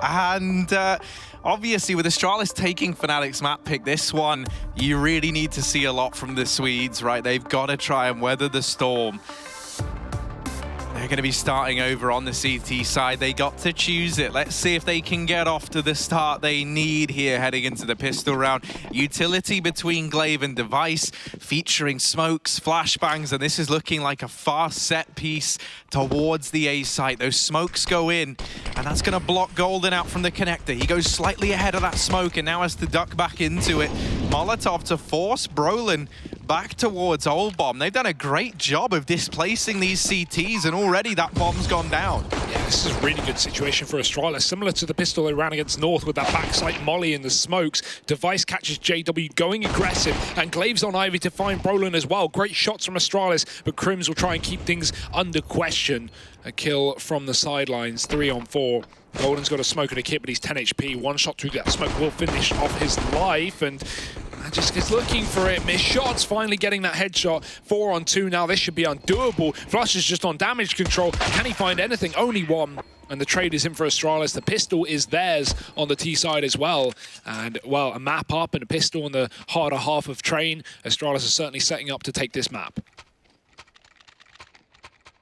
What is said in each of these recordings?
And obviously, with Astralis taking Fnatic's map pick, this one, you really need to see a lot from the Swedes, right? They've got to try and weather the storm. They're going to be starting over on the CT side. They got to choose it. Let's see if they can get off to the start they need here heading into the pistol round. Utility between Glaive and Device, featuring smokes, flashbangs, and this is looking like a fast set piece towards the A site. Those smokes go in, and that's going to block Golden out from the connector. He goes slightly ahead of that smoke and now has to duck back into it. Molotov to force Brolin back towards Old Bomb. They've done a great job of displacing these CTs, and already that bomb's gone down. Yeah, this is a really good situation for Astralis, similar to the pistol they ran against North with that backside molly in the smokes. Device catches JW going aggressive, and Glaive's on Ivy to find Brolin as well. Great shots from Astralis, but Crims will try and keep things under question. A kill from the sidelines, 3 on 4. Golden's got a smoke and a kit, but he's 10 HP. One shot through that smoke will finish off his life, and Magisk is looking for it. Missed shots, finally getting that headshot. 4 on 2 now. This should be undoable. Flush is just on damage control. Can he find anything? Only one. And the trade is in for Astralis. The pistol is theirs on the T side as well. And, well, a map up and a pistol on the harder half of Train. Astralis is certainly setting up to take this map.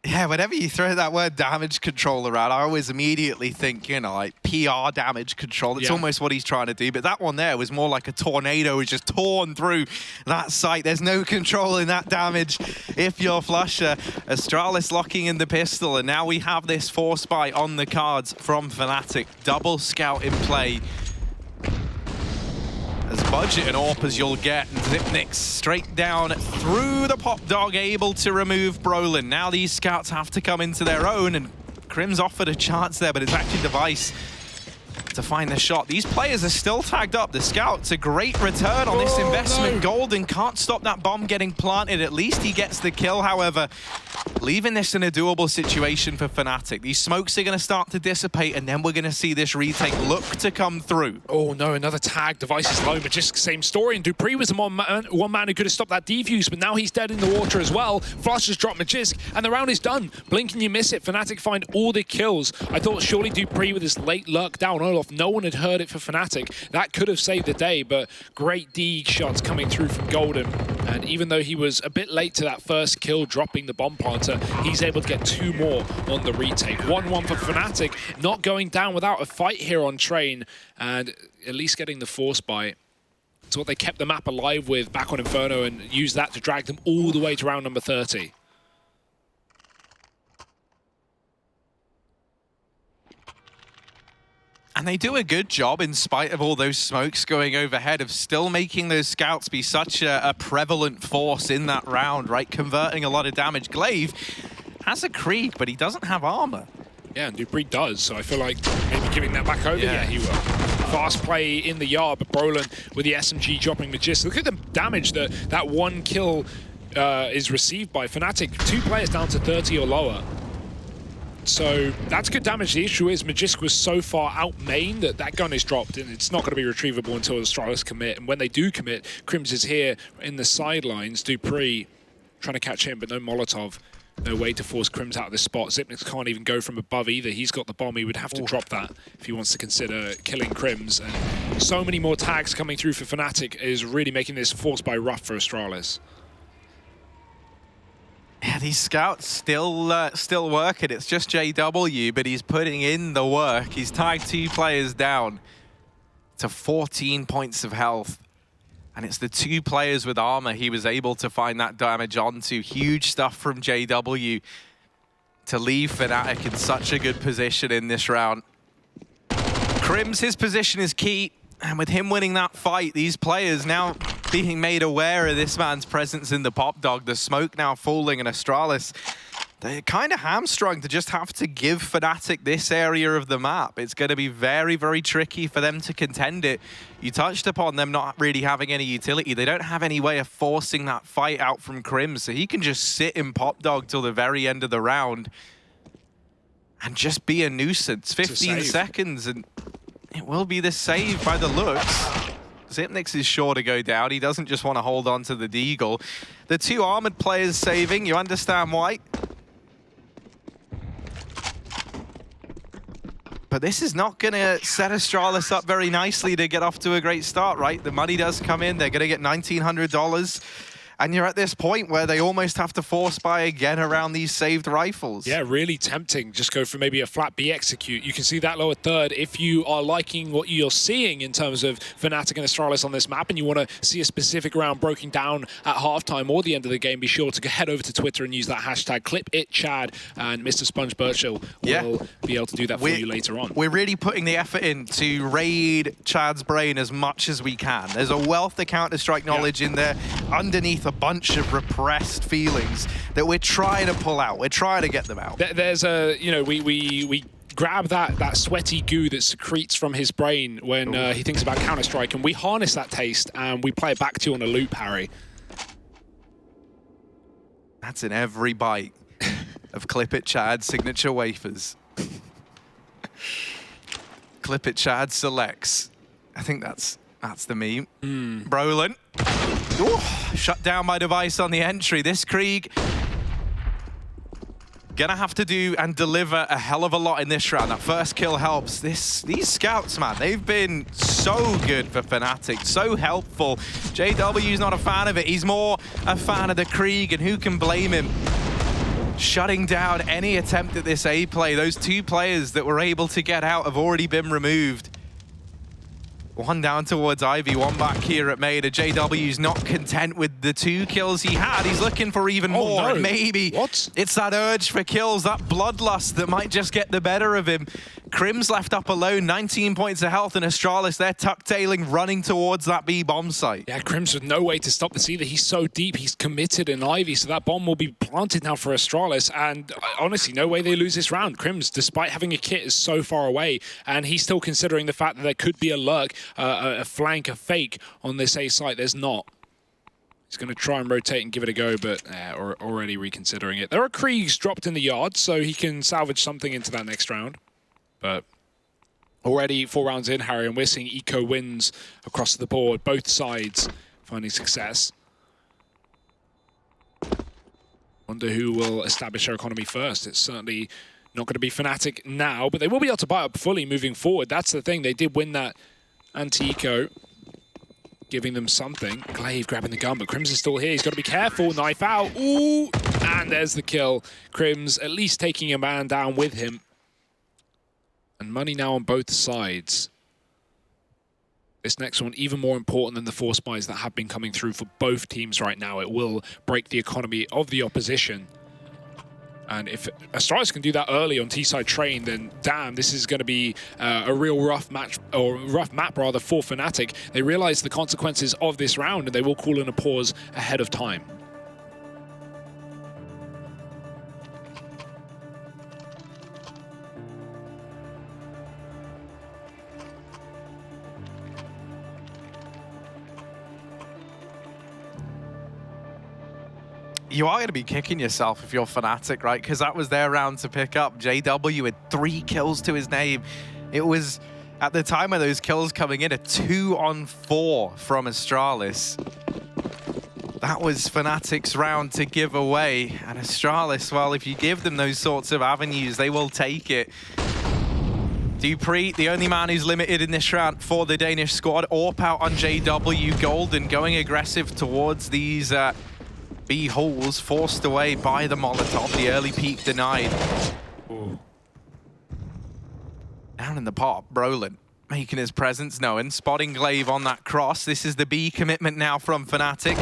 Yeah, whenever you throw that word damage control around, I always immediately think, you know, like PR damage control. It's almost what he's trying to do. But that one there was more like a tornado. It's just torn through that site. There's no control in that damage if you're Flusher. Astralis locking in the pistol. And now we have this force buy on the cards from Fnatic. Double scout in play. As budget and AWP as you'll get. And Zipnix straight down through the pop dog, able to remove Brolin. Now these scouts have to come into their own, and Crim's offered a chance there, but it's actually Device to find the shot. These players are still tagged up. The scouts, a great return on this investment. No. Golden can't stop that bomb getting planted. At least he gets the kill, however, leaving this in a doable situation for Fnatic. These smokes are going to start to dissipate, and then we're going to see this retake look to come through. Oh no, another tag. Device is low, but just same story. And Dupree was the one man who could have stopped that defuse, but now he's dead in the water as well. Flush has dropped Magisk, and the round is done. Blink and you miss it. Fnatic find all the kills. I thought surely Dupree with his late luck down Olaf, no one had heard it for Fnatic. That could have saved the day, but great D shots coming through from Golden. And even though he was a bit late to that first kill, dropping the bomb planter, he's able to get 2 more on the retake. 1-1 for Fnatic, not going down without a fight here on Train, and at least getting the force buy. It's what they kept the map alive with back on Inferno, and used that to drag them all the way to round number 30. And they do a good job, in spite of all those smokes going overhead, of still making those scouts be such a prevalent force in that round, right? Converting a lot of damage. Glaive has a Krieg, but he doesn't have armor. Yeah, and Dupree does, so I feel like maybe giving that back over. Yeah, he will. Fast play in the yard, but Brolin with the SMG dropping Magisk. Look at the damage that one kill is received by Fnatic. 2 players down to 30 or lower. So that's good damage. The issue is Magisk was so far out-mained that that gun is dropped, and it's not going to be retrievable until Astralis commit. And when they do commit, Crims is here in the sidelines. Dupree trying to catch him, but no Molotov. No way to force Crims out of this spot. Zipnix can't even go from above either. He's got the bomb. He would have to drop that if he wants to consider killing Crims. And so many more tags coming through for Fnatic is really making this force by rough for Astralis. Yeah, these scouts still working. It's just JW, but he's putting in the work. He's tagged 2 players down to 14 points of health. And it's the 2 players with armor he was able to find that damage onto. Huge stuff from JW to leave Fnatic in such a good position in this round. Crims, his position is key. And with him winning that fight, these players now being made aware of this man's presence in the pop dog, the smoke now falling, and Astralis, they're kind of hamstrung to just have to give Fnatic this area of the map. It's going to be very, very tricky for them to contend it. You touched upon them not really having any utility. They don't have any way of forcing that fight out from Crims, so he can just sit in pop dog till the very end of the round and just be a nuisance. 15 seconds, and it will be the save by the looks. Zipnix is sure to go down. He doesn't just want to hold on to the Deagle. The 2 armored players saving, you understand why. But But this is not going to set Astralis up very nicely to get off to a great start, right? The money does come in. They're going to get $1,900. And you're at this point where they almost have to force buy again around these saved rifles. Yeah, really tempting. Just go for maybe a flat B execute. You can see that lower third. If you are liking what you're seeing in terms of Fnatic and Astralis on this map and you want to see a specific round broken down at halftime or the end of the game, be sure to head over to Twitter and use that hashtag #ClipItChad, and Mr. Sponge Birchill will be able to do that for you later on. We're really putting the effort in to raid Chad's brain as much as we can. There's a wealth of Counter-Strike knowledge in there underneath a bunch of repressed feelings that we're trying to pull out. We're trying to get them out. There's a, you know, we grab that sweaty goo that secretes from his brain when he thinks about Counter-Strike, and we harness that taste and we play it back to you on a loop, Harry. That's in every bite of Clip It Chad signature wafers. Clip It Chad selects. I think that's the meme. Brolin. Ooh, shut down my device on the entry. This Krieg gonna have to do and deliver a hell of a lot in this round. That first kill helps. These scouts, man, they've been so good for Fnatic, so helpful. JW's not a fan of it. He's more a fan of the Krieg, and who can blame him? Shutting down any attempt at this A play. Those two players that were able to get out have already been removed. One down towards Ivy, one back here at Maida. JW's not content with the 2 kills he had. He's looking for even more. No. And maybe it's that urge for kills, that bloodlust that might just get the better of him. Crim's left up alone, 19 points of health, and Astralis, they're tuck-tailing, running towards that B bomb site. Yeah, Crim's with no way to stop this either. He's so deep, he's committed in Ivy, so that bomb will be planted now for Astralis, and honestly, no way they lose this round. Crim's, despite having a kit, is so far away, and he's still considering the fact that there could be a lurk, a flank, a fake on this A site. There's not. He's going to try and rotate and give it a go, but already reconsidering it. There are Kriegs dropped in the yard, so he can salvage something into that next round. But already 4 rounds in, Harry, and we're seeing eco wins across the board, both sides finding success. Wonder who will establish their economy first. It's certainly not going to be Fnatic now, but they will be able to buy up fully moving forward. That's the thing. They did win that anti-eco, giving them something. Glaive grabbing the gun, but Crim's is still here. He's got to be careful. Knife out. Ooh! And there's the kill. Crim's at least taking a man down with him. And money now on both sides. This next one, even more important than the 4 spies that have been coming through for both teams right now. It will break the economy of the opposition. And if Astralis can do that early on T-side train, then damn, this is going to be a real rough match, or rough map rather, for Fnatic. They realize the consequences of this round, and they will call in a pause ahead of time. You are going to be kicking yourself if you're Fnatic, right? Because that was their round to pick up. JW had 3 kills to his name. It was, at the time of those kills coming in, a 2-on-4 from Astralis. That was Fnatic's round to give away. And Astralis, well, if you give them those sorts of avenues, they will take it. Dupree, the only man who's limited in this round for the Danish squad. AWP out on JW. Golden going aggressive towards these B holes, forced away by the Molotov. The early peek denied. Ooh. Down in the pop, Brolin making his presence known, spotting Glaive on that cross. This is the B commitment now from Fnatic.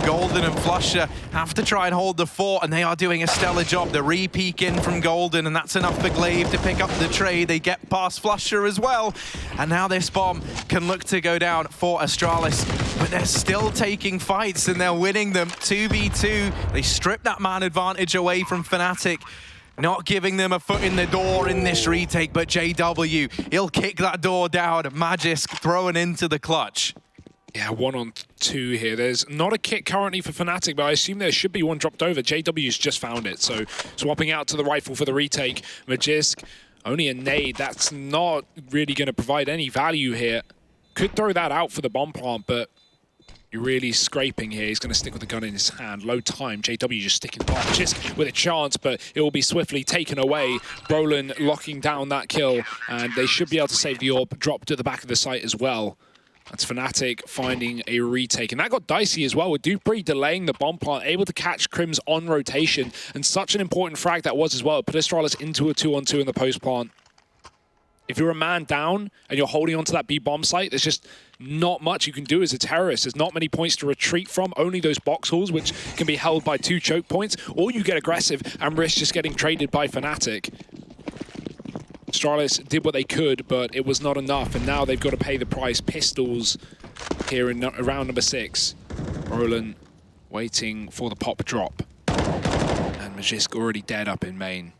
Golden and Flusher have to try and hold the fort, and they are doing a stellar job. The re-peek in from Golden, and that's enough for Glaive to pick up the trade. They get past Flusher as well, and now this bomb can look to go down for Astralis, but they're still taking fights, and they're winning them 2v2. They strip that man advantage away from Fnatic, not giving them a foot in the door in this retake, but JW, he'll kick that door down. Magisk throwing into the clutch. Yeah, 1-on-2 here. There's not a kit currently for Fnatic, but I assume there should be one dropped over. JW's just found it, so swapping out to the rifle for the retake. Magisk, only a nade. That's not really going to provide any value here. Could throw that out for the bomb plant, but You're really scraping here. He's going to stick with the gun in his hand. Low time. JW just sticking by Jisk with a chance, but it will be swiftly taken away. Brolin locking down that kill, and they should be able to save the orb. Dropped at the back of the site as well. That's Fnatic finding a retake. And that got dicey as well, with Dupree delaying the bomb plant, able to catch Crims on rotation. And such an important frag that was as well. It put Astralis into a 2-on-2 in the post plant. If you're a man down and you're holding onto that B bomb site, there's just not much you can do as a terrorist. There's not many points to retreat from, only those box halls, which can be held by 2 choke points, or you get aggressive and risk just getting traded by Fnatic. Astralis did what they could, but it was not enough, and now they've got to pay the price. Pistols here in round number 6. Brolin waiting for the pop drop. And Magisk already dead up in main.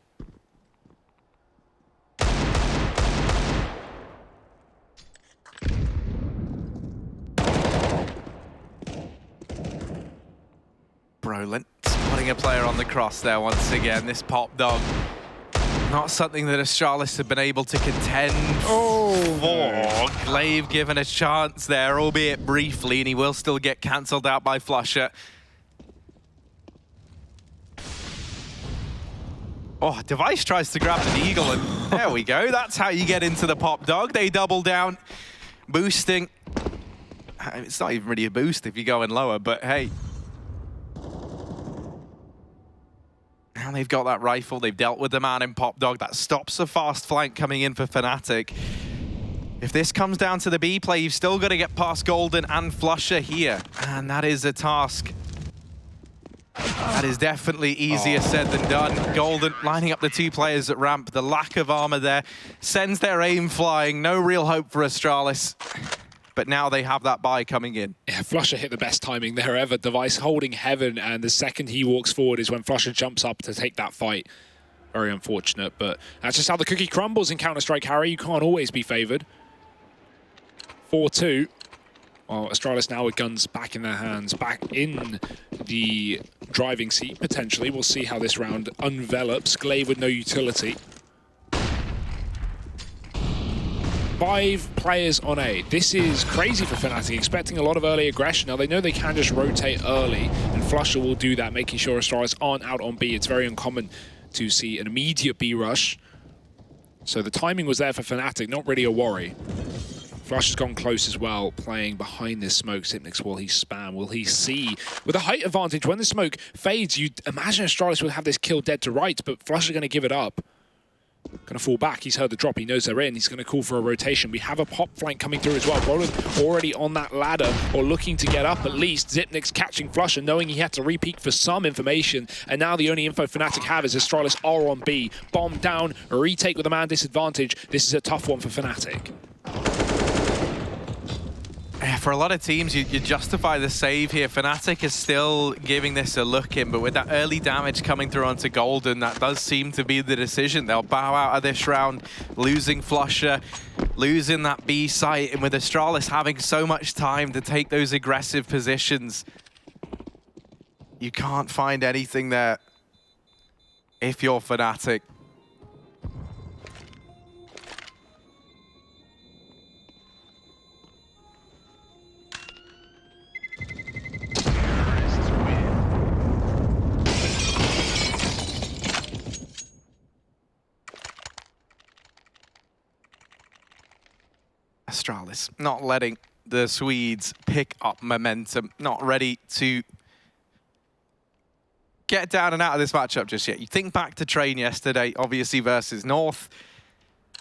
Brolin putting a player on the cross there once again. This pop dog, not something that Astralis have been able to contend for. Glaive given a chance there, albeit briefly, and he will still get cancelled out by flusha. Oh, Device tries to grab the Eagle, and there we go. That's how you get into the pop dog. They double down, boosting. It's not even really a boost if you're going lower, but hey. And they've got that rifle. They've dealt with the man in pop dog. That stops the fast flank coming in for Fnatic. If this comes down to the B play, you've still got to get past Golden and flusha here. And that is a task that is definitely easier said than done. Golden lining up the 2 players at ramp. The lack of armor there sends their aim flying. No real hope for Astralis. But now they have that buy coming in. Yeah, flusha hit the best timing there ever. Device holding heaven, and the second he walks forward is when flusha jumps up to take that fight. Very unfortunate, but that's just how the cookie crumbles in Counter-Strike, Harry. You can't always be favored. 4-2. Well, Astralis now with guns back in their hands, back in the driving seat, potentially. We'll see how this round envelops. Glaive with no utility. 5 players on A. This is crazy for Fnatic, expecting a lot of early aggression. Now, they know they can just rotate early, and flusha will do that, making sure Astralis aren't out on B. It's very uncommon to see an immediate B rush. So the timing was there for Fnatic, not really a worry. flusha's gone close as well, playing behind this smoke. Xyp9x, will he spam? Will he see? With a height advantage, when the smoke fades, you'd imagine Astralis would have this kill dead to rights, but flusha's going to give it up. Going to fall back. He's heard the drop. He knows they're in. He's going to call for a rotation. We have a pop flank coming through as well. Brolin already on that ladder, or looking to get up at least. Xyp9x catching flusha, knowing he had to re-peek for some information. And now the only info Fnatic have is Astralis are on B. Bomb down, a retake with a man disadvantage. This is a tough one for Fnatic. For a lot of teams, you justify the save here. Fnatic is still giving this a look in, but with that early damage coming through onto Golden, that does seem to be the decision. They'll bow out of this round, losing flusha, losing that B site, and with Astralis having so much time to take those aggressive positions, you can't find anything there if you're Fnatic. Astralis not letting the Swedes pick up momentum, not ready to get down and out of this matchup just yet. You think back to Train yesterday, obviously versus North,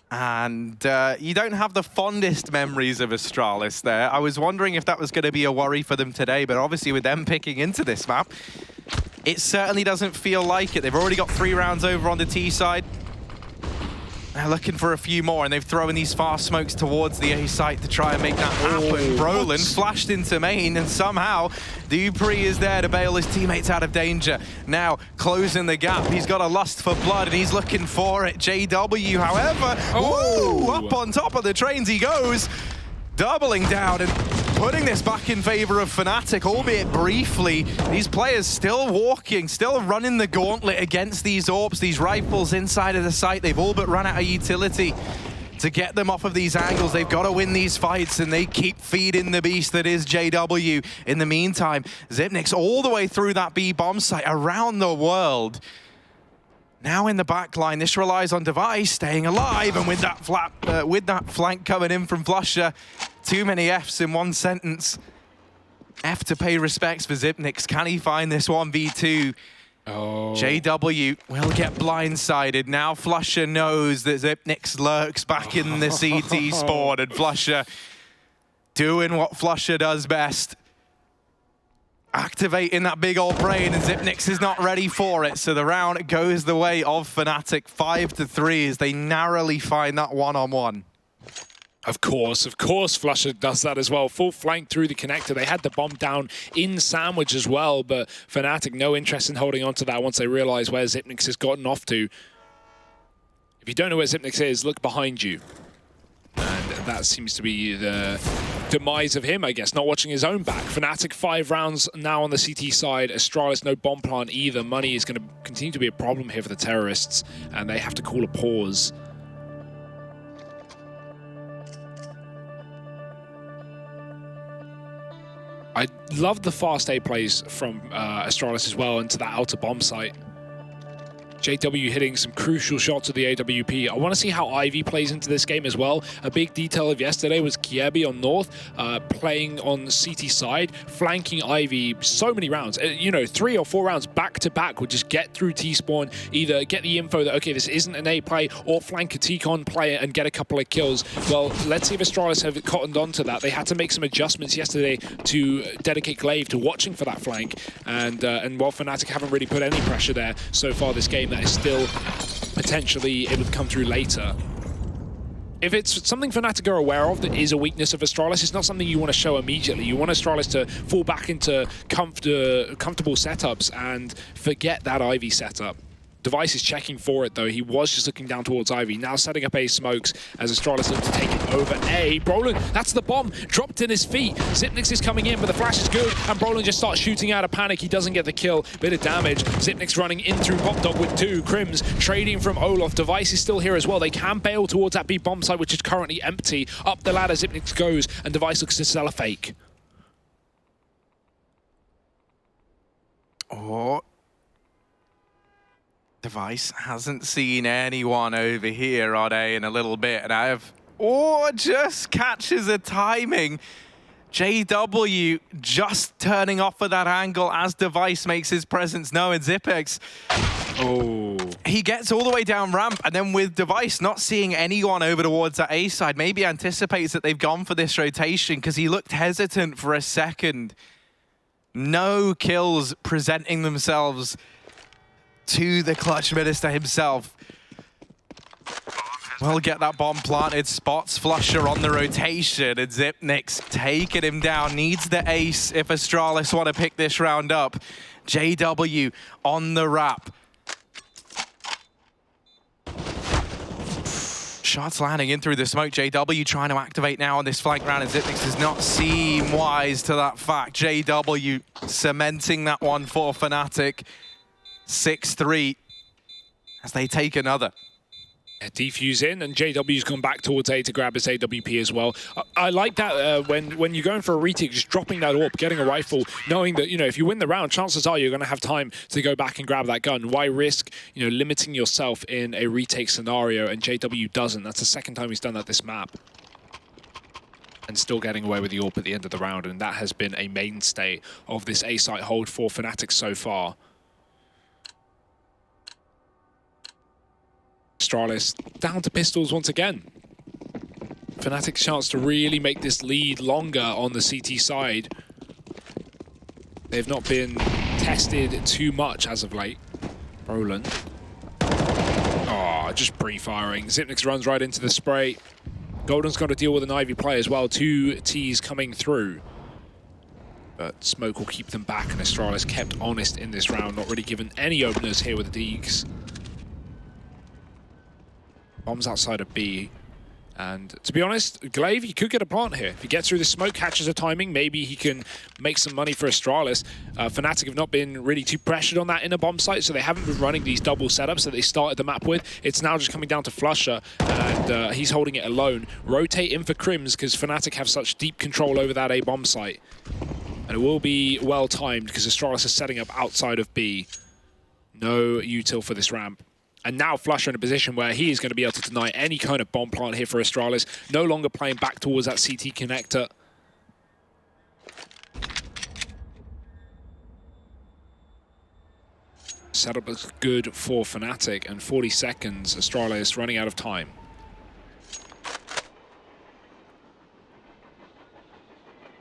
and you don't have the fondest memories of Astralis there. I was wondering if that was going to be a worry for them today, but obviously with them picking into this map, it certainly doesn't feel like it. They've already got 3 rounds over on the T side. They're looking for a few more, and they've thrown these fast smokes towards the A site to try and make that happen. Brolin flashed into main, and somehow Dupree is there to bail his teammates out of danger. Now, closing the gap. He's got a lust for blood, and he's looking for it. JW, however, up on top of the trains he goes, doubling down and putting this back in favor of Fnatic, albeit briefly. These players still walking, still running the gauntlet against these AWPs, these rifles inside of the site. They've all but run out of utility. to get them off of these angles. They've got to win these fights, and they keep feeding the beast that is JW. In the meantime, Xyp9x all the way through that B bomb site around the world. Now in the back line, this relies on Device staying alive, and with that flank coming in from Flusher, too many Fs in one sentence. F to pay respects for Xyp9x. Can he find this 1v2? Oh. JW will get blindsided. Now Flusher knows that Xyp9x lurks back in the CT spawn, and Flusher doing what Flusher does best. Activating that big old brain, and Xyp9x is not ready for it. So the round goes the way of Fnatic, 5-3, as they narrowly find that one-on-one. Of course, Flusher does that as well. Full flank through the connector. They had the bomb down in sandwich as well, but Fnatic, no interest in holding on to that once they realize where Xyp9x has gotten off to. If you don't know where Xyp9x is, look behind you. And that seems to be the demise of him, I guess, not watching his own back. Fnatic 5 rounds now on the CT side. Astralis, no bomb plant either. Money is going to continue to be a problem here for the terrorists, and they have to call a pause. I love the fast A plays from Astralis as well into that outer bomb site. JW hitting some crucial shots with the AWP. I want to see how Ivy plays into this game as well. A big detail of yesterday was Kiebi on North, playing on the CT side, flanking Ivy so many rounds. You know, 3 or 4 rounds back to back would just get through T-spawn, either get the info that, okay, this isn't an A play, or flank a T-con player and get a couple of kills. Well, let's see if Astralis have cottoned on to that. They had to make some adjustments yesterday to dedicate Glaive to watching for that flank. And while Fnatic haven't really put any pressure there so far this game, that is still potentially able to come through later. If it's something Fnatic are aware of that is a weakness of Astralis, it's not something you want to show immediately. You want Astralis to fall back into comfortable setups and forget that Ivy setup. Device is checking for it, though. He was just looking down towards Ivy. Now setting up A smokes as Astralis look to take it over A. Brolin, that's the bomb, dropped in his feet. Xyp9x is coming in, but the flash is good, and Brolin just starts shooting out of panic. He doesn't get the kill. Bit of damage. Xyp9x running in through Popdog with 2. Crims trading from Olaf. Device is still here as well. They can bail towards that B bomb site, which is currently empty. Up the ladder, Xyp9x goes, and Device looks to sell a fake. Oh. Device hasn't seen anyone over here on A in a little bit, and just catches a timing. JW just turning off of that angle as Device makes his presence known. Xyp9x, he gets all the way down ramp, and then with Device not seeing anyone over towards that A side, maybe anticipates that they've gone for this rotation because he looked hesitant for a second. No kills presenting themselves to the clutch minister himself. We'll get that bomb planted, spots Flusher on the rotation, and Xyp9x taking him down. Needs the ace if Astralis want to pick this round up. JW on the wrap. Shots landing in through the smoke. JW trying to activate now on this flank round, and Xyp9x does not seem wise to that fact. JW cementing that one for Fnatic. 6-3 as they take another. Defuse in, and JW's gone back towards A to grab his AWP as well. I like that when you're going for a retake, just dropping that AWP, getting a rifle, knowing that, you know, if you win the round, chances are you're going to have time to go back and grab that gun. Why risk, you know, limiting yourself in a retake scenario? And JW doesn't. That's the second time he's done that this map. And still getting away with the AWP at the end of the round, and that has been a mainstay of this A site hold for Fnatic so far. Astralis down to pistols once again. Fnatic's chance to really make this lead longer on the CT side. They've not been tested too much as of late. Roland. Oh, just pre-firing. Xyp9x runs right into the spray. Golden's got to deal with an Ivy play as well. 2 Ts coming through. But smoke will keep them back, and Astralis kept honest in this round, not really given any openers here with the Deeks. Bombs outside of B, And to be honest, Glaive, he could get a plant here. If he gets through the smoke, catches the timing, maybe he can make some money for Astralis. Fnatic have not been really too pressured on that inner bomb site, so they haven't been running these double setups that they started the map with. It's now just coming down to Flusher, and he's holding it alone. Rotate in for Crims, because Fnatic have such deep control over that A bomb site. And it will be well timed, because Astralis is setting up outside of B. No util for this ramp. And now Flusher in a position where he is going to be able to deny any kind of bomb plant here for Astralis. No longer playing back towards that CT connector. Setup looks good for Fnatic, and 40 seconds, Astralis running out of time.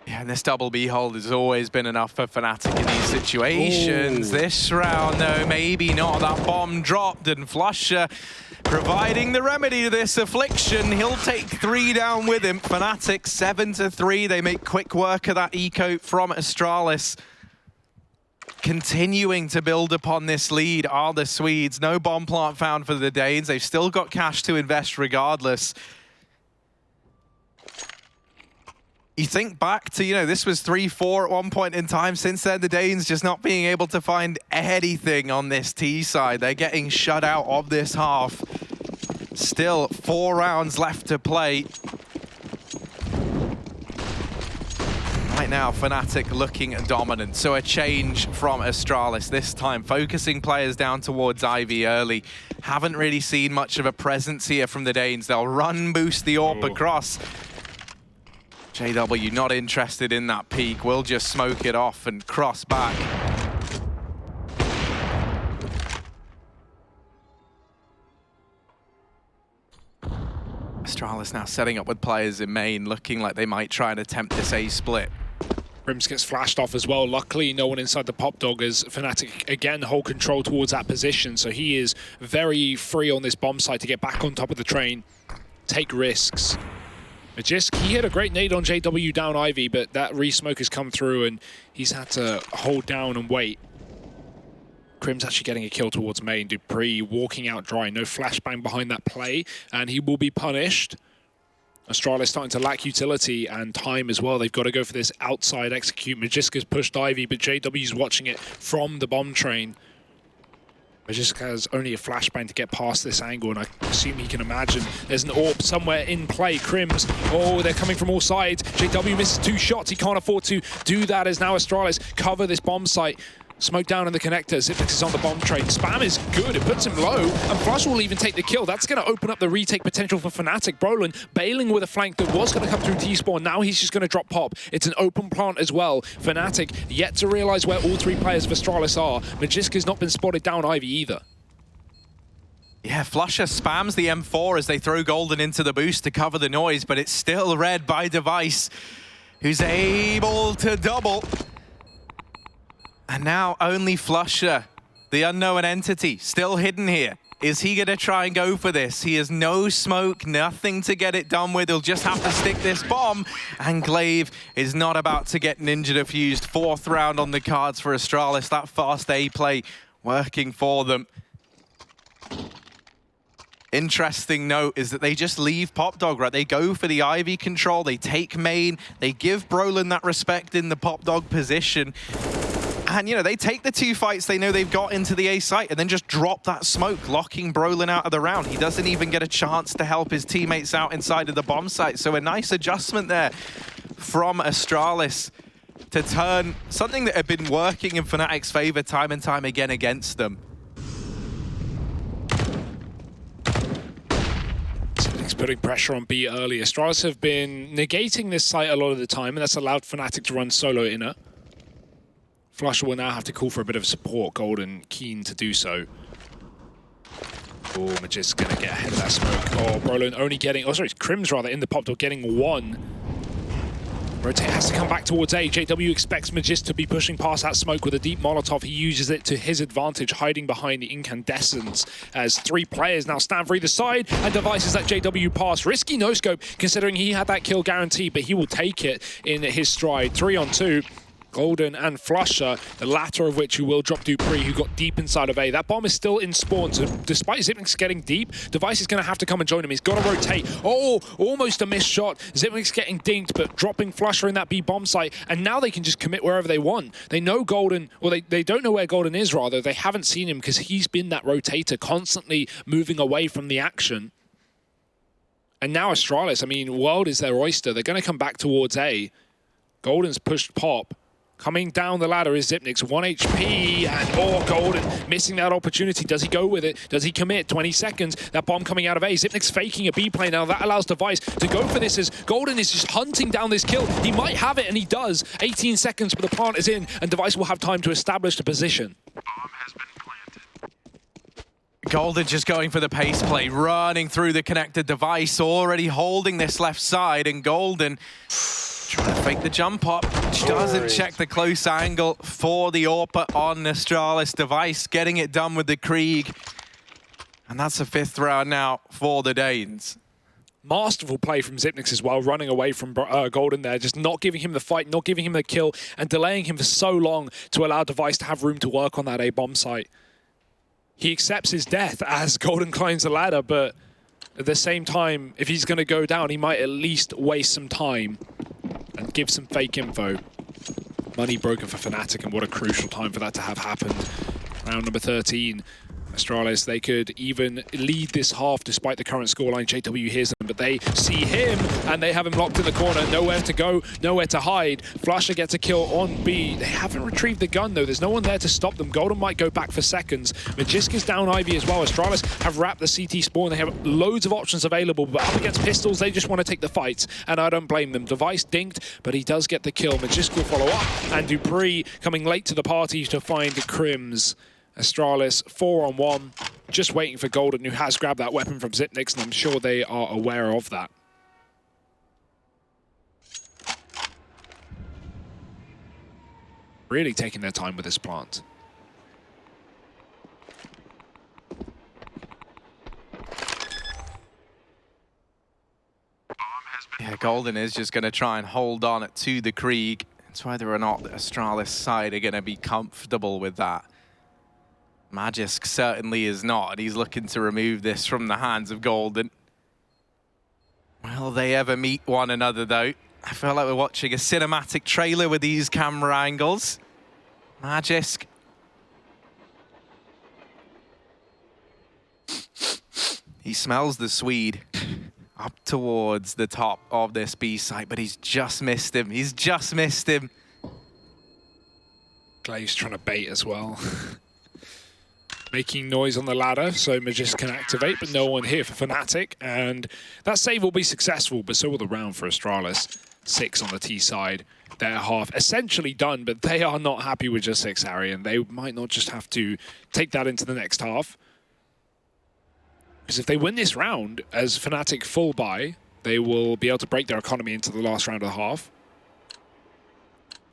Yeah, and this double B hold has always been enough for Fnatic in these situations. Ooh. This round, though, maybe not. That bomb dropped, and Flusher providing the remedy to this affliction. He'll take 3 down with him. Fnatic 7-3. They make quick work of that eco from Astralis. Continuing to build upon this lead are the Swedes. No bomb plant found for the Danes. They've still got cash to invest regardless. You think back to, this was 3-4 at one point in time. Since then, the Danes just not being able to find anything on this T side. They're getting shut out of this half. Still 4 rounds left to play. Right now, Fnatic looking dominant. So a change from Astralis this time, focusing players down towards Ivy early. Haven't really seen much of a presence here from the Danes. They'll run boost the AWP across. JW not interested in that peak. We'll just smoke it off and cross back. Astralis now setting up with players in main, looking like they might try and attempt this A split. Crims gets flashed off as well. Luckily, no one inside the pop dog, as Fnatic again hold control towards that position. So he is very free on this bomb site to get back on top of the train, take risks. Magisk, he hit a great nade on JW down Ivy, but that re-smoke has come through and he's had to hold down and wait. Crims actually getting a kill towards main. Dupree walking out dry. No flashbang behind that play, and he will be punished. Astralis starting to lack utility and time as well. They've got to go for this outside execute. Magisk has pushed Ivy, but JW's watching it from the bomb train. Magisk has only a flashbang to get past this angle, and I assume he can imagine there's an AWP somewhere in play. Crims, oh, they're coming from all sides. JW misses 2 shots. He can't afford to do that, as now Astralis cover this bomb site. Smoke down in the connector. Xyp9x is on the bomb train. Spam is good. It puts him low, and Flush will even take the kill. That's going to open up the retake potential for Fnatic. Brolin bailing with a flank that was going to come through T-spawn. Now he's just going to drop pop. It's an open plant as well. Fnatic yet to realize where all 3 players of Astralis are. Magisk has not been spotted down Ivy either. Yeah, Flusher spams the M4 as they throw Golden into the boost to cover the noise, but it's still read by Device, who's able to double. And now only Flusher, the unknown entity, still hidden here. Is he going to try and go for this? He has no smoke, nothing to get it done with. He'll just have to stick this bomb. And Glaive is not about to get ninja defused. 4th round on the cards for Astralis. That fast A play working for them. Interesting note is that they just leave Pop Dog, right? They go for the Ivy control. They take main. They give Brolin that respect in the Pop Dog position. And, they take the 2 fights they know they've got into the A site and then just drop that smoke, locking Brolin out of the round. He doesn't even get a chance to help his teammates out inside of the bomb site. So a nice adjustment there from Astralis to turn something that had been working in Fnatic's favor time and time again against them. Fnatic's putting pressure on B early. Astralis have been negating this site a lot of the time, and that's allowed Fnatic to run solo inner. Flusher will now have to call for a bit of support. Golden keen to do so. Oh, Magisk going to get ahead of that smoke. Oh, Brolin only getting... Oh, sorry, it's Crims rather in the pop door getting 1. Rotate has to come back towards A. JW expects Magisk to be pushing past that smoke with a deep Molotov. He uses it to his advantage, hiding behind the incandescents as 3 players now stand for either side, and devices that JW pass. Risky no-scope, considering he had that kill guarantee, but he will take it in his stride. 3 on 2. Golden and Flusher, the latter of which who will drop Dupree, who got deep inside of A. That bomb is still in spawn, so despite Zipnik's getting deep, Device is going to have to come and join him. He's got to rotate. Oh, almost a missed shot. Zipnik's getting dinked, but dropping Flusher in that B bomb site, and now they can just commit wherever they want. They know Golden, or they don't know where Golden is, rather. They haven't seen him because he's been that rotator, constantly moving away from the action. And now Astralis, I mean, World is their oyster. They're going to come back towards A. Golden's pushed Pop. Coming down the ladder is Zipnik's 1 HP, and Golden missing that opportunity. Does he go with it? Does he commit? 20 seconds. That bomb coming out of A. Zipnik's faking a B play now. That allows Device to go for this as Golden is just hunting down this kill. He might have it, and he does. 18 seconds, but the plant is in, and Device will have time to establish the position. Bomb has been planted. Golden just going for the pace play, running through the connected Device, already holding this left side, and Golden trying to fake the jump up. Doesn't check the close angle for the AWP on Astralis. Device getting it done with the Krieg. And that's the 5th round now for the Danes. Masterful play from Zipnix as well, running away from Golden there, just not giving him the fight, not giving him the kill, and delaying him for so long to allow Device to have room to work on that A bomb site. He accepts his death as Golden climbs the ladder, but at the same time, if he's going to go down, he might at least waste some time and give some fake info. Money broken for Fnatic, and what a crucial time for that to have happened. Round number 13. Astralis, they could even lead this half despite the current scoreline. JW hears them, but they see him, and they have him locked in the corner. Nowhere to go, nowhere to hide. Flusher gets a kill on B. They haven't retrieved the gun, though. There's no one there to stop them. Golden might go back for seconds. Magiska's down Ivy as well. Astralis have wrapped the CT spawn. They have loads of options available, but up against pistols, they just want to take the fights, and I don't blame them. Device dinked, but he does get the kill. Magiska will follow up, and Dupree coming late to the party to find Crims. Astralis 4-on-1, just waiting for Golden, who has grabbed that weapon from Zipnix, and I'm sure they are aware of that. Really taking their time with this plant. Yeah, Golden is just going to try and hold on it to the Krieg. It's whether or not the Astralis side are going to be comfortable with that. Magisk certainly is not, and he's looking to remove this from the hands of Golden. Will they ever meet one another, though? I feel like we're watching a cinematic trailer with these camera angles. Magisk. He smells the Swede up towards the top of this B site, but he's just missed him. He's just missed him. Glaive's trying to bait as well. Making noise on the ladder, so Magisk can activate, but no one here for Fnatic, and that save will be successful, but so will the round for Astralis. 6 on the T side. Their half essentially done, but they are not happy with just 6, Harry, and they might not just have to take that into the next half. Because if they win this round as Fnatic full buy, they will be able to break their economy into the last round of the half.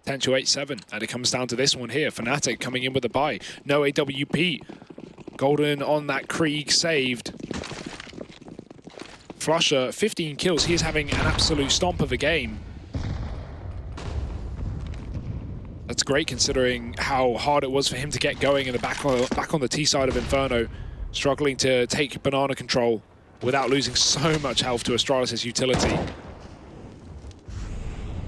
Potential 8-7, and it comes down to this one here. Fnatic coming in with a buy. No AWP. Golden on that Krieg saved. Flusher, 15 kills. He is having an absolute stomp of a game. That's great considering how hard it was for him to get going in the back on the T side of Inferno. Struggling to take banana control without losing so much health to Astralis' utility.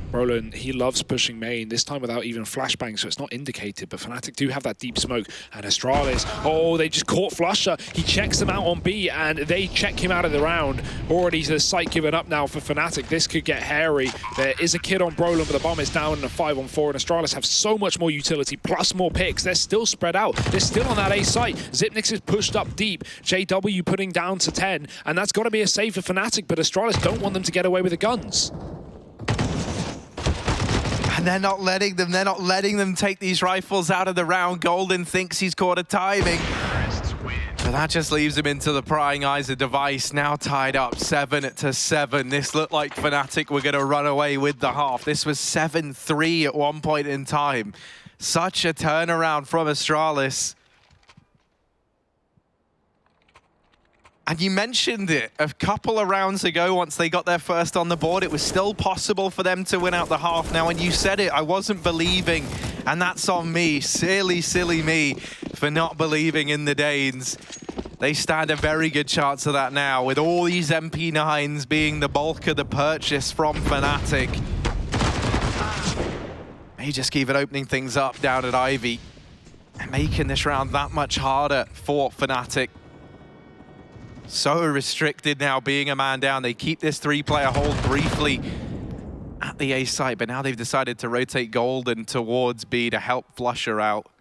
Roland, he loves pushing main, this time without even flashbang, so it's not indicated, but Fnatic do have that deep smoke. And Astralis, oh, they just caught Flusher. He checks them out on B, and they check him out of the round. Already the site given up now for Fnatic. This could get hairy. There is a kid on Brolin, but the bomb is down in a 5-on-4, and Astralis have so much more utility, plus more picks. They're still spread out. They're still on that A site. Zipnix is pushed up deep. JW putting down to 10, and that's got to be a save for Fnatic, but Astralis don't want them to get away with the guns. And they're not letting them take these rifles out of the round. Golden thinks he's caught a timing. But that just leaves him into the prying eyes of Device. Now tied up 7-7. This looked like Fnatic were going to run away with the half. This was 7-3 at one point in time. Such a turnaround from Astralis. And you mentioned it a couple of rounds ago, once they got their first on the board, it was still possible for them to win out the half. Now, when you said it, I wasn't believing, and that's on me. Silly, silly me for not believing in the Danes. They stand a very good chance of that now, with all these MP9s being the bulk of the purchase from Fnatic. May just keep it opening things up down at Ivy, and making this round that much harder for Fnatic. So restricted now, being a man down. They keep this three-player hold briefly at the A site, but now they've decided to rotate Golden towards B to help Flusher out.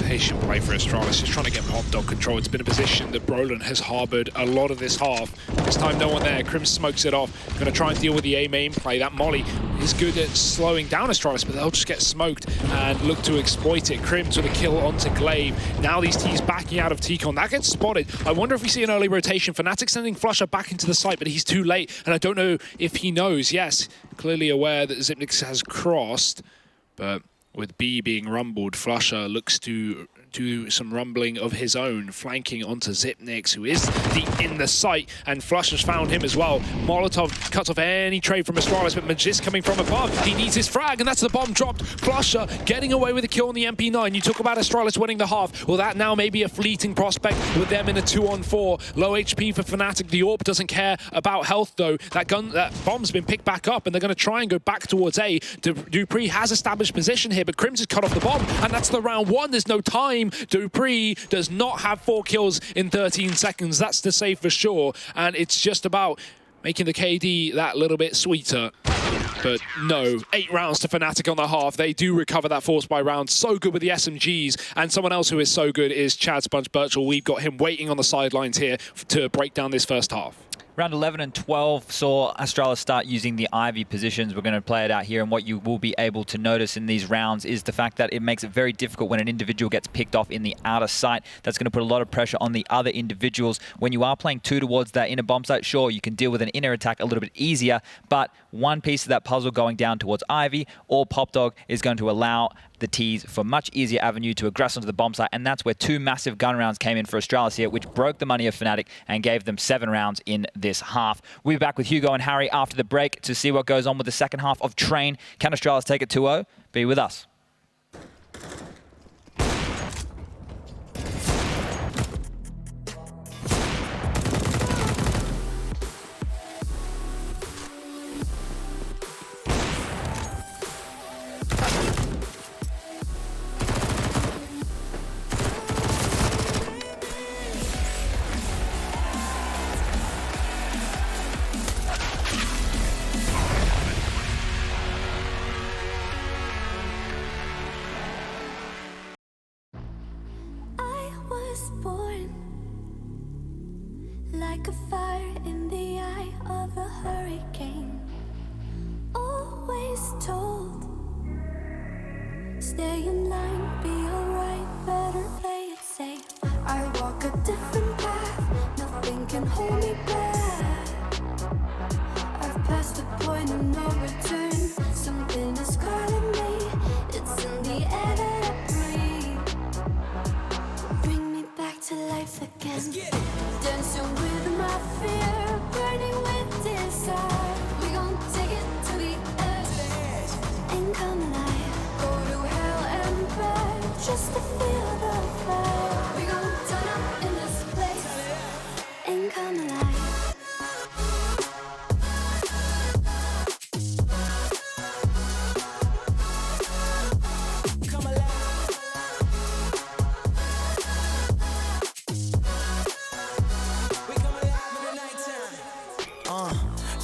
Patient play for Astralis, just trying to get Pop Dog control. It's been a position that Brolin has harbored a lot of this half. This time no one there, Crim smokes it off. Gonna try and deal with the A main play. That Molly is good at slowing down Astralis, but they'll just get smoked and look to exploit it. Crim's with a kill onto Glaive. Now these T's backing out of T-Con. That gets spotted. I wonder if we see an early rotation. Fnatic sending Flusher back into the site, but he's too late, and I don't know if he knows. Yes, clearly aware that Xyp9x has crossed, but with B being rumbled, Flusher looks to do some rumbling of his own, flanking onto Xyp9x, who is deep in the site, and Flusher's found him as well. Molotov cuts off any trade from Astralis, but Magist coming from above. He needs his frag, and that's the bomb dropped. Flusher getting away with a kill on the MP9. You talk about Astralis winning the half. Well, that now may be a fleeting prospect with them in a 2-on-4. Low HP for Fnatic. The AWP doesn't care about health, though. That bomb's been picked back up, and they're going to try and go back towards A. Dupree has established position here, but Crims has cut off the bomb, and that's the round one. There's no time. Dupree does not have 4 kills in 13 seconds. That's to say for sure. And it's just about making the KD that little bit sweeter. But no, 8 rounds to Fnatic on the half. They do recover that force by round. So good with the SMGs. And someone else who is so good is Chad Sponge Birchall. We've got him waiting on the sidelines here to break down this first half. Round 11 and 12 saw Astralis start using the Ivy positions. We're going to play it out here, and what you will be able to notice in these rounds is the fact that it makes it very difficult when an individual gets picked off in the outer site. That's going to put a lot of pressure on the other individuals. When you are playing 2 towards that inner bomb site, sure, you can deal with an inner attack a little bit easier, but one piece of that puzzle going down towards Ivy or Pop Dog is going to allow the T's for much easier avenue to aggress onto the bomb site, and that's where 2 massive gun rounds came in for Astralis here, which broke the money of Fnatic and gave them 7 rounds in this half. We'll be back with Hugo and Harry after the break to see what goes on with the second half of Train. Can Astralis take it 2-0? Be with us. Like a fire in the eye of a hurricane. Always told, stay in line, be alright, better play it safe. I walk a different path, nothing can hold me back. I've passed the point of no return, something is calling me, it's in the air that I breathe. Bring me back to life again. Dancing with my fear, burning with desire. We gon' take it to the edge and come alive. Go to hell and back just to feel the fire. We gon' turn up in this place and come alive.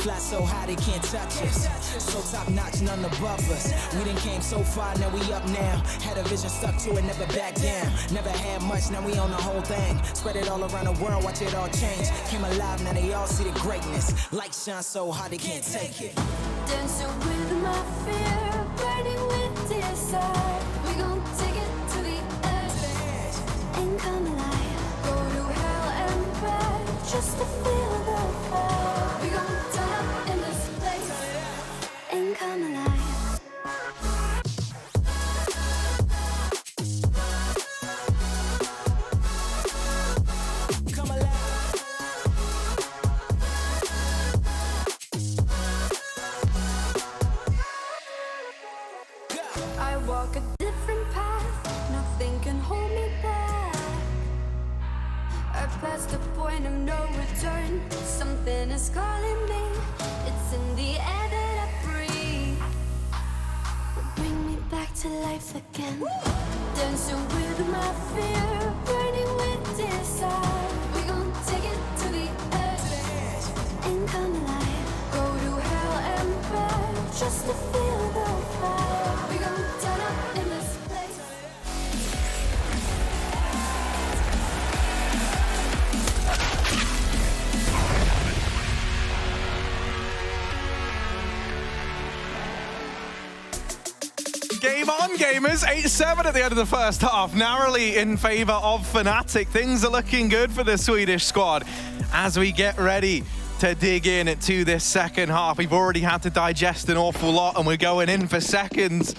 Fly so high they can't touch us. So top notch, none above us. We done came so far, now we up now. Had a vision, stuck to it, never back down. Never had much, now we own the whole thing. Spread it all around the world, watch it all change. Came alive, now they all see the greatness. Light shine so high they can't take it. Dancing with my fear, burning with desire. We gon' take it to the edge and come alive. Go to hell and back just to feel the fire. We gon' turn up in this place and come alive. I've passed the point of no return. Something is calling me. It's in the air that I breathe. Bring me back to life again. Dancing with my fear, burning with desire. We gon' take it to the edge. Ain't gonna lie, go to hell and back just to feel the fire. We gon' turn up in this place. Game on, gamers. 8-7 at the end of the first half, narrowly in favor of Fnatic. Things are looking good for the Swedish squad as we get ready to dig in to this second half. We've already had to digest an awful lot, and we're going in for seconds.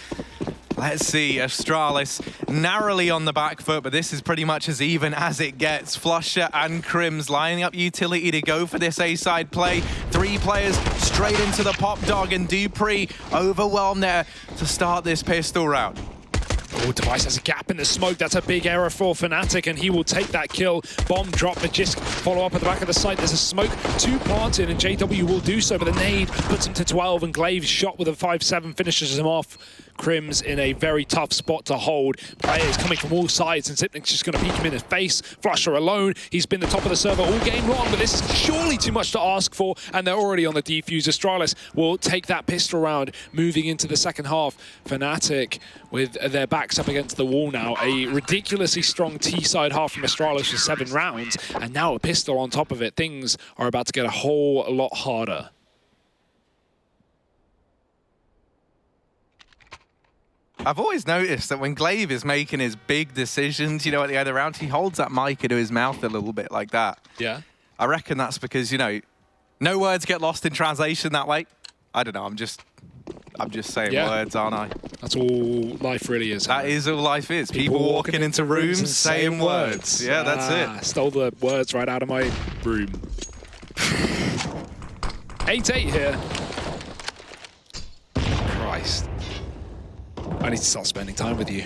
Let's see, Astralis narrowly on the back foot, but this is pretty much as even as it gets. Flusher and Crims lining up utility to go for this A-side play. 3 players straight into the pop dog, and Dupree overwhelmed there to start this pistol round. Oh, Device has a gap in the smoke. That's a big error for Fnatic, and he will take that kill. Bomb drop, Magisk follow up at the back of the site. There's a smoke, 2 planted, and JW will do so, but the nade puts him to 12, and Glaive's shot with a 5-7 finishes him off. Crims in a very tough spot to hold. Players coming from all sides, and Zipnik's just going to peek him in the face. Flusher alone. He's been the top of the server all game long, but this is surely too much to ask for, and they're already on the defuse. Astralis will take that pistol round moving into the second half. Fnatic with their backs up against the wall now. A ridiculously strong T-side half from Astralis for 7 rounds, and now a pistol on top of it. Things are about to get a whole lot harder. I've always noticed that when Glaive is making his big decisions, you know, at the end of the round, he holds that mic into his mouth a little bit like that. Yeah. I reckon that's because, you know, no words get lost in translation that way. I don't know, I'm just saying words, aren't I? That's all life really is. That is all life is. People walking into rooms saying words. Yeah, that's it. I stole the words right out of my room. 8-8 here. Christ. I need to start spending time with you.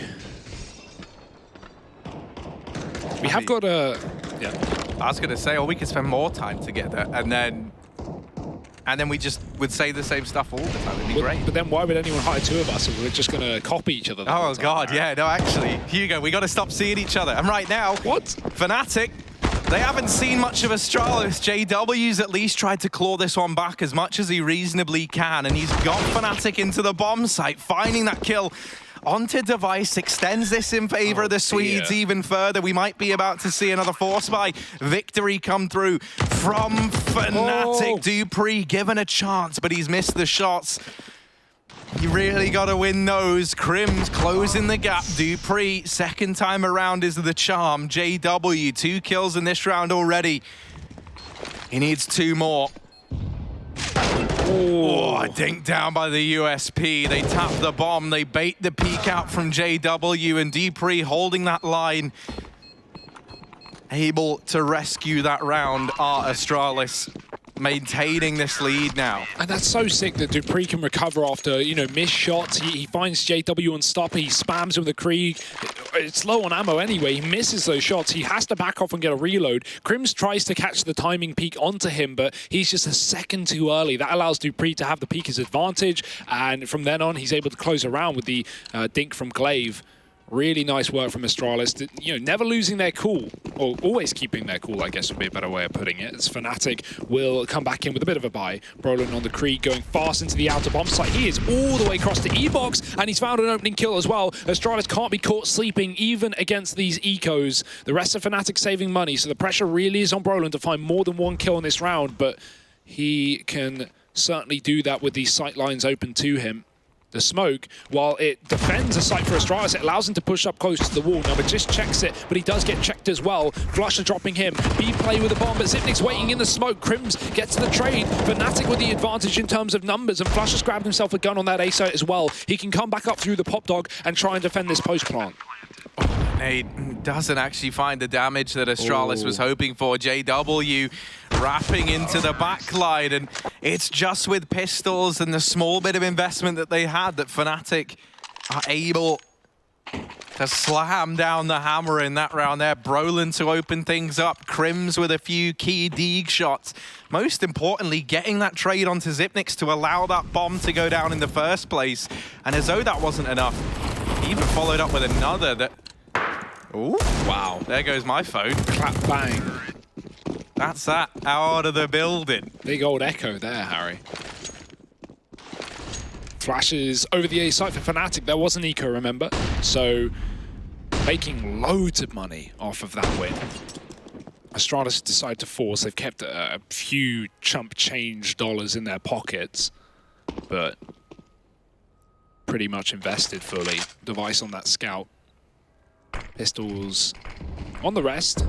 We have got a... Yeah. I was going to say, or we could spend more time together, and then we just would say the same stuff all the time. It'd be great. But then why would anyone hire 2 of us if we're just going to copy each other? Oh, God, yeah. No, actually, Hugo, we got to stop seeing each other. And right now... What? Fnatic, they haven't seen much of Astralis. JW's at least tried to claw this one back as much as he reasonably can, and he's got Fnatic into the bomb site, finding that kill onto Device, extends this in favor of the Swedes even further. We might be about to see another force buy victory come through from Fnatic. Dupree given a chance, but he's missed the shots. You really got to win those. Crims closing the gap. Dupree, second time around is the charm. JW, 2 kills in this round already. He needs 2 more. Oh, dinked down by the USP. They tap the bomb. They bait the peek out from JW, and Dupree holding that line. Able to rescue that round are Astralis, maintaining this lead now. And that's so sick that Dupree can recover after, you know, missed shots. He finds JW unstoppable. He spams him with the Krieg. It's low on ammo anyway. He misses those shots. He has to back off and get a reload. Crims tries to catch the timing peak onto him, but he's just a second too early. That allows Dupree to have the peak as advantage, and from then on, he's able to close around with the dink from Glaive. Really nice work from Astralis, you know, never losing their cool, or always keeping their cool, I guess would be a better way of putting it. As Fnatic will come back in with a bit of a buy. Brolin on the Krieg going fast into the outer bomb site. He is all the way across to E-Box, and he's found an opening kill as well. Astralis can't be caught sleeping even against these ecos. The rest of Fnatic saving money, so the pressure really is on Brolin to find more than 1 kill in this round, but he can certainly do that with these sight lines open to him. The smoke, while it defends a site for Astralis, it allows him to push up close to the wall. Now, but just checks it, but he does get checked as well. Flusher dropping him. B-play with the bomb, but Zipnik's waiting in the smoke. Crims gets the trade. Fnatic with the advantage in terms of numbers, and Flusher's grabbed himself a gun on that A site as well. He can come back up through the pop dog and try and defend this post plant. Nade doesn't actually find the damage that Astralis was hoping for. JW wrapping into the backline, and it's just with pistols and the small bit of investment that they had that Fnatic are able to slam down the hammer in that round there. Brolin to open things up. Crims with a few key Deeg shots. Most importantly, getting that trade onto Xyp9x to allow that bomb to go down in the first place. And as though that wasn't enough, he even followed up with another that... Ooh, wow, there goes my phone. Clap bang. That's that out of the building. Big old echo there, Harry. Flashes over the A site for Fnatic. There was an eco, remember? So making loads of money off of that win. Astralis decided to force. They've kept a few chump change dollars in their pockets, but pretty much invested fully. Device on that scout. Pistols on the rest.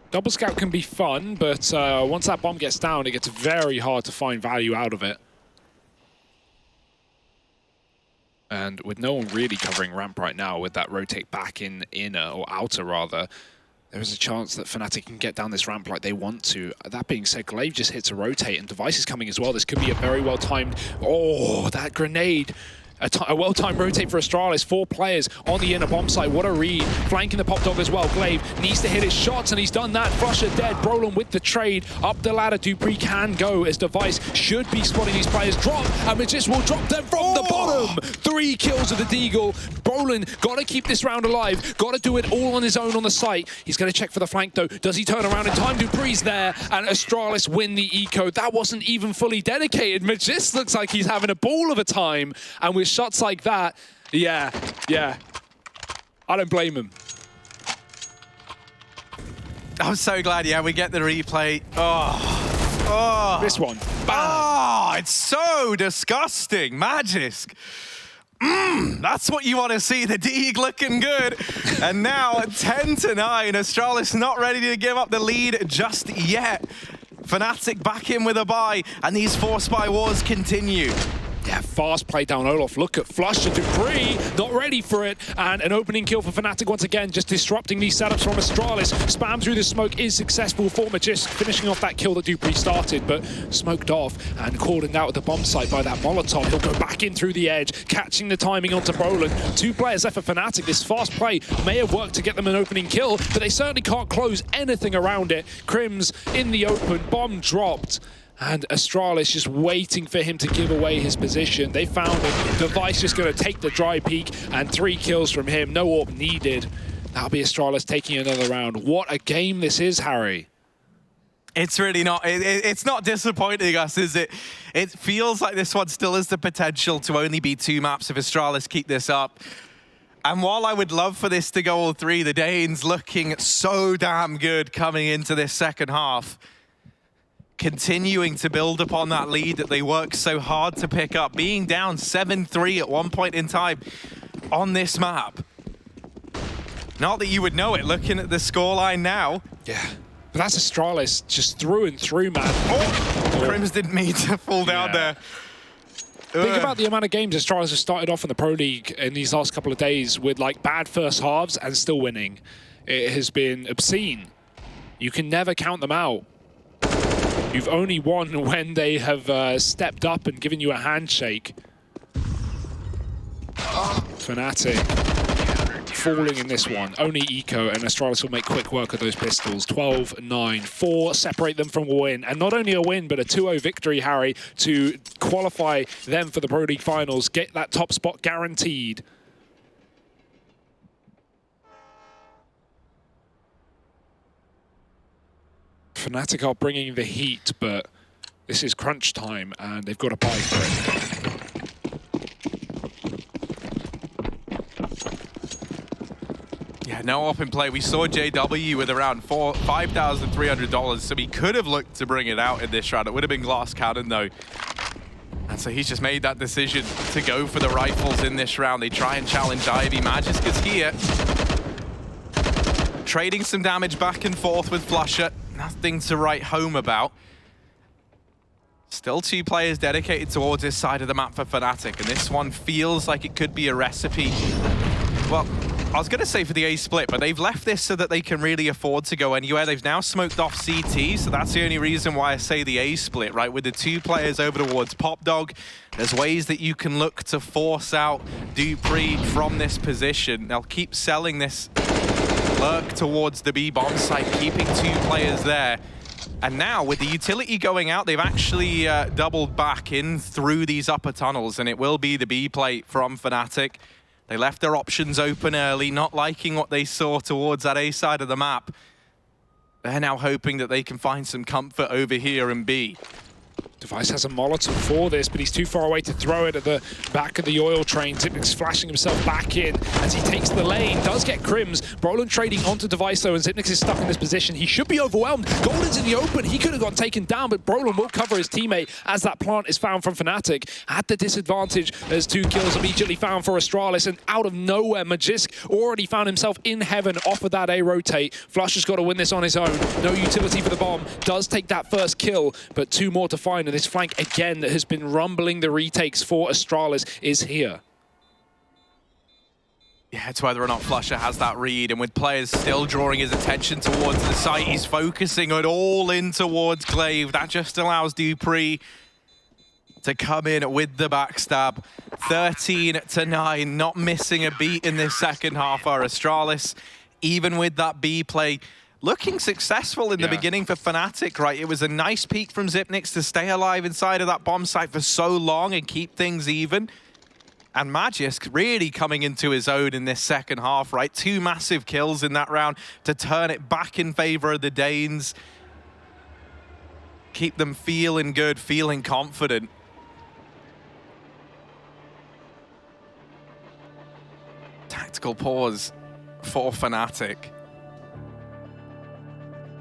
Double scout can be fun, but once that bomb gets down, it gets very hard to find value out of it. And with no one really covering ramp right now, with that rotate back in inner, or outer rather, there is a chance that Fnatic can get down this ramp like they want to. That being said, Glaive just hits a rotate, and Device is coming as well. This could be a very well-timed... Oh, that grenade! A well-timed rotate for Astralis. 4 players on the inner bomb site. What a read. Flanking the pop dog as well. Glaive needs to hit his shots, and he's done that. Flusher dead. Brolin with the trade. Up the ladder. Dupree can go as Device should be spotting these players drop. And Magis will drop them from the bottom. 3 kills of the Deagle. Brolin got to keep this round alive. Got to do it all on his own on the site. He's going to check for the flank, though. Does he turn around in time? Dupree's there, and Astralis win the eco. That wasn't even fully dedicated. Magis looks like he's having a ball of a time, and with shots like that, yeah, I don't blame him. I'm so glad, yeah, we get the replay. Oh. This one, bam. Oh, it's so disgusting. Magisk. That's what you want to see, the Deeg looking good. And now 10-9, Astralis not ready to give up the lead just yet. Fnatic back in with a bye, and these force buy wars continue. Yeah, fast play down Olof. Look at Flusher. Dupree not ready for it. And an opening kill for Fnatic once again, just disrupting these setups from Astralis. Spam through the smoke is successful for Magis, finishing off that kill that Dupree started, but smoked off and cordoned out at the bomb site by that Molotov. He'll go back in through the edge, catching the timing onto Brolin. 2 players left for Fnatic. This fast play may have worked to get them an opening kill, but they certainly can't close anything around it. Crims in the open, bomb dropped. And Astralis just waiting for him to give away his position. They found him. Device just going to take the dry peek, and 3 kills from him. No AWP needed. That'll be Astralis taking another round. What a game this is, Harry. It's really not. It's not disappointing us, is it? It feels like this one still has the potential to only be 2 maps if Astralis keep this up. And while I would love for this to go all 3, the Danes looking so damn good coming into this second half. Continuing to build upon that lead that they worked so hard to pick up, being down 7-3 at one point in time on this map. Not that you would know it looking at the scoreline now. Yeah, but that's Astralis just through and through, man. Oh, Crims didn't mean to fall down there. Think about the amount of games Astralis have started off in the Pro League in these last couple of days with like bad first halves and still winning. It has been obscene. You can never count them out. You've only won when they have stepped up and given you a handshake. Fnatic falling in this one. Only eco, and Astralis will make quick work of those pistols. 12-9. 4 separate them from a win. And not only a win, but a 2-0 victory, Harry, to qualify them for the Pro League Finals. Get that top spot guaranteed. Fnatic are bringing the heat, but this is crunch time, and they've got to buy for it. Yeah, no open play. We saw JW with around $5,300, so he could have looked to bring it out in this round. It would have been glass cannon, though. And so he's just made that decision to go for the rifles in this round. They try and challenge Ivy. Magisk is here. Trading some damage back and forth with Flusher. Nothing to write home about. Still 2 players dedicated towards this side of the map for Fnatic, and this one feels like it could be a recipe. Well, I was going to say for the A split, but they've left this so that they can really afford to go anywhere. They've now smoked off CT, so that's the only reason why I say the A split, right? With the 2 players over towards Pop Dog, there's ways that you can look to force out dupreeh from this position. They'll keep selling this lurk towards the B bomb site, keeping 2 players there. And now, with the utility going out, they've actually doubled back in through these upper tunnels, and it will be the B play from Fnatic. They left their options open early, not liking what they saw towards that A side of the map. They're now hoping that they can find some comfort over here in B. Device has a Molotov for this, but he's too far away to throw it at the back of the oil train. Xyp9x flashing himself back in as he takes the lane. Does get Crims. Brolin trading onto Device though, and Xyp9x is stuck in this position. He should be overwhelmed. Golden's in the open. He could have got taken down, but Brolin will cover his teammate as that plant is found from Fnatic. At the disadvantage, there's 2 kills immediately found for Astralis, and out of nowhere, Magisk already found himself in heaven off of that A rotate. Flush has got to win this on his own. No utility for the bomb. Does take that first kill, but 2 more to find. And this flank, again, that has been rumbling the retakes for Astralis is here. Yeah, it's whether or not Flusher has that read, and with players still drawing his attention towards the site, he's focusing it all in towards Glaive. That just allows dupreeh to come in with the backstab. 13-9, not missing a beat in this second half are Astralis. Even with that B play, looking successful in the beginning for Fnatic, right? It was a nice peak from Xyp9x to stay alive inside of that bomb site for so long and keep things even. And Magisk really coming into his own in this second half, right? 2 massive kills in that round to turn it back in favor of the Danes. Keep them feeling good, feeling confident. Tactical pause for Fnatic.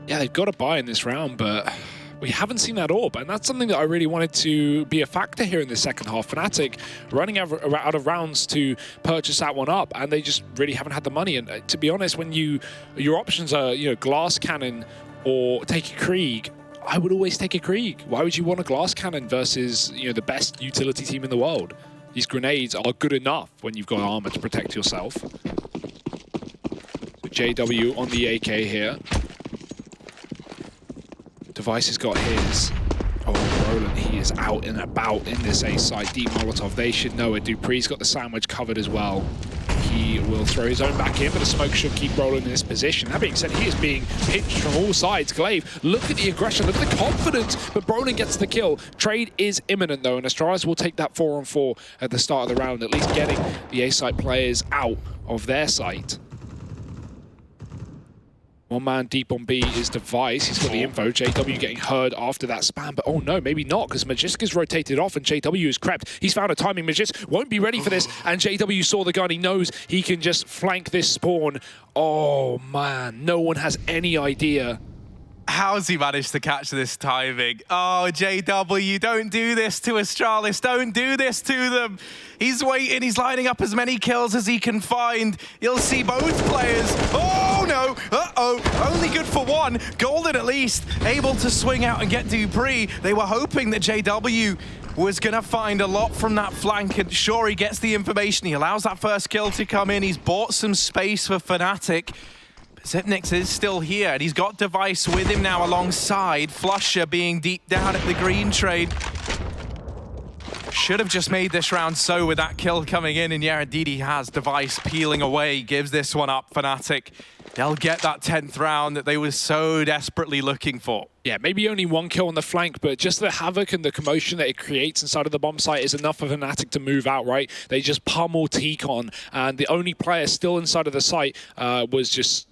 Yeah, they've got a buy in this round, but we haven't seen that orb, and that's something that I really wanted to be a factor here in the second half. Fnatic running out of rounds to purchase that one up, and they just really haven't had the money. And to be honest, when your options are, glass cannon or take a Krieg, I would always take a Krieg. Why would you want a glass cannon versus the best utility team in the world? These grenades are good enough when you've got armor to protect yourself. So JW on the AK here. Device has got his. Oh, Roland, he is out and about in this A side. Deep Molotov, they should know it. dupreeh's got the sandwich covered as well. He will throw his own back in, but the smoke should keep Roland in this position. That being said, he is being pinched from all sides. Glaive, look at the aggression, look at the confidence, but Roland gets the kill. Trade is imminent though, and Astralis will take that 4-on-4 at the start of the round, at least getting the A side players out of their site. 1 man deep on B is Device. He's got the info. JW getting heard after that spam, but oh no, maybe not, because Magisk is rotated off and JW is crept. He's found a timing. Magisk won't be ready for this, and JW saw the gun. He knows he can just flank this spawn. Oh man, no one has any idea. How's he managed to catch this timing? Oh, JW, don't do this to Astralis. Don't do this to them. He's waiting. He's lining up as many kills as he can find. You'll see both players. Oh, no. Uh-oh. Only good for 1. Golden, at least, able to swing out and get dupreeh. They were hoping that JW was going to find a lot from that flank, and sure, he gets the information. He allows that first kill to come in. He's bought some space for Fnatic. Xyp9x is still here, and he's got Device with him now alongside. Flusher being deep down at the green trade. Should have just made this round so with that kill coming in, and yeah, indeed he has. Device peeling away, gives this one up. Fnatic, they'll get that 10th round that they were so desperately looking for. Yeah, maybe only 1 kill on the flank, but just the havoc and the commotion that it creates inside of the bomb site is enough for Fnatic to move out, right? They just pummel T-Con, and the only player still inside of the site was just,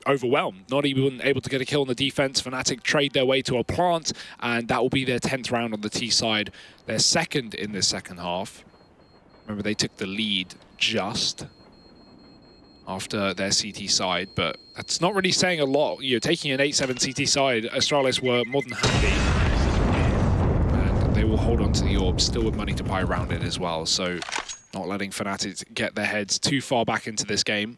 overwhelmed. Not even able to get a kill on the defense. Fnatic trade their way to a plant, and that will be their 10th round on the T side. They're second in this second half. Remember, they took the lead just after their CT side, but that's not really saying a lot. Taking an 8-7 CT side, Astralis were more than happy. And they will hold on to the orb, still with money to buy around it as well, so not letting Fnatic get their heads too far back into this game.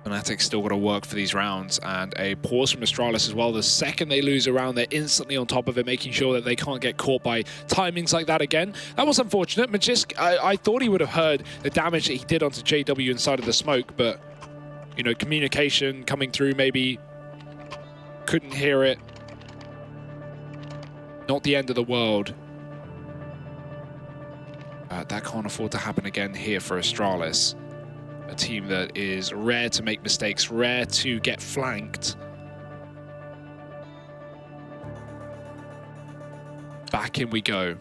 Fnatic's still got to work for these rounds, and a pause from Astralis as well. The second they lose a round, they're instantly on top of it, making sure that they can't get caught by timings like that again. That was unfortunate. Magisk, I thought he would have heard the damage that he did onto JW inside of the smoke, but, you know, communication coming through, maybe couldn't hear it. Not the end of the world. That can't afford to happen again here for Astralis. A team that is rare to make mistakes, rare to get flanked. Back in we go.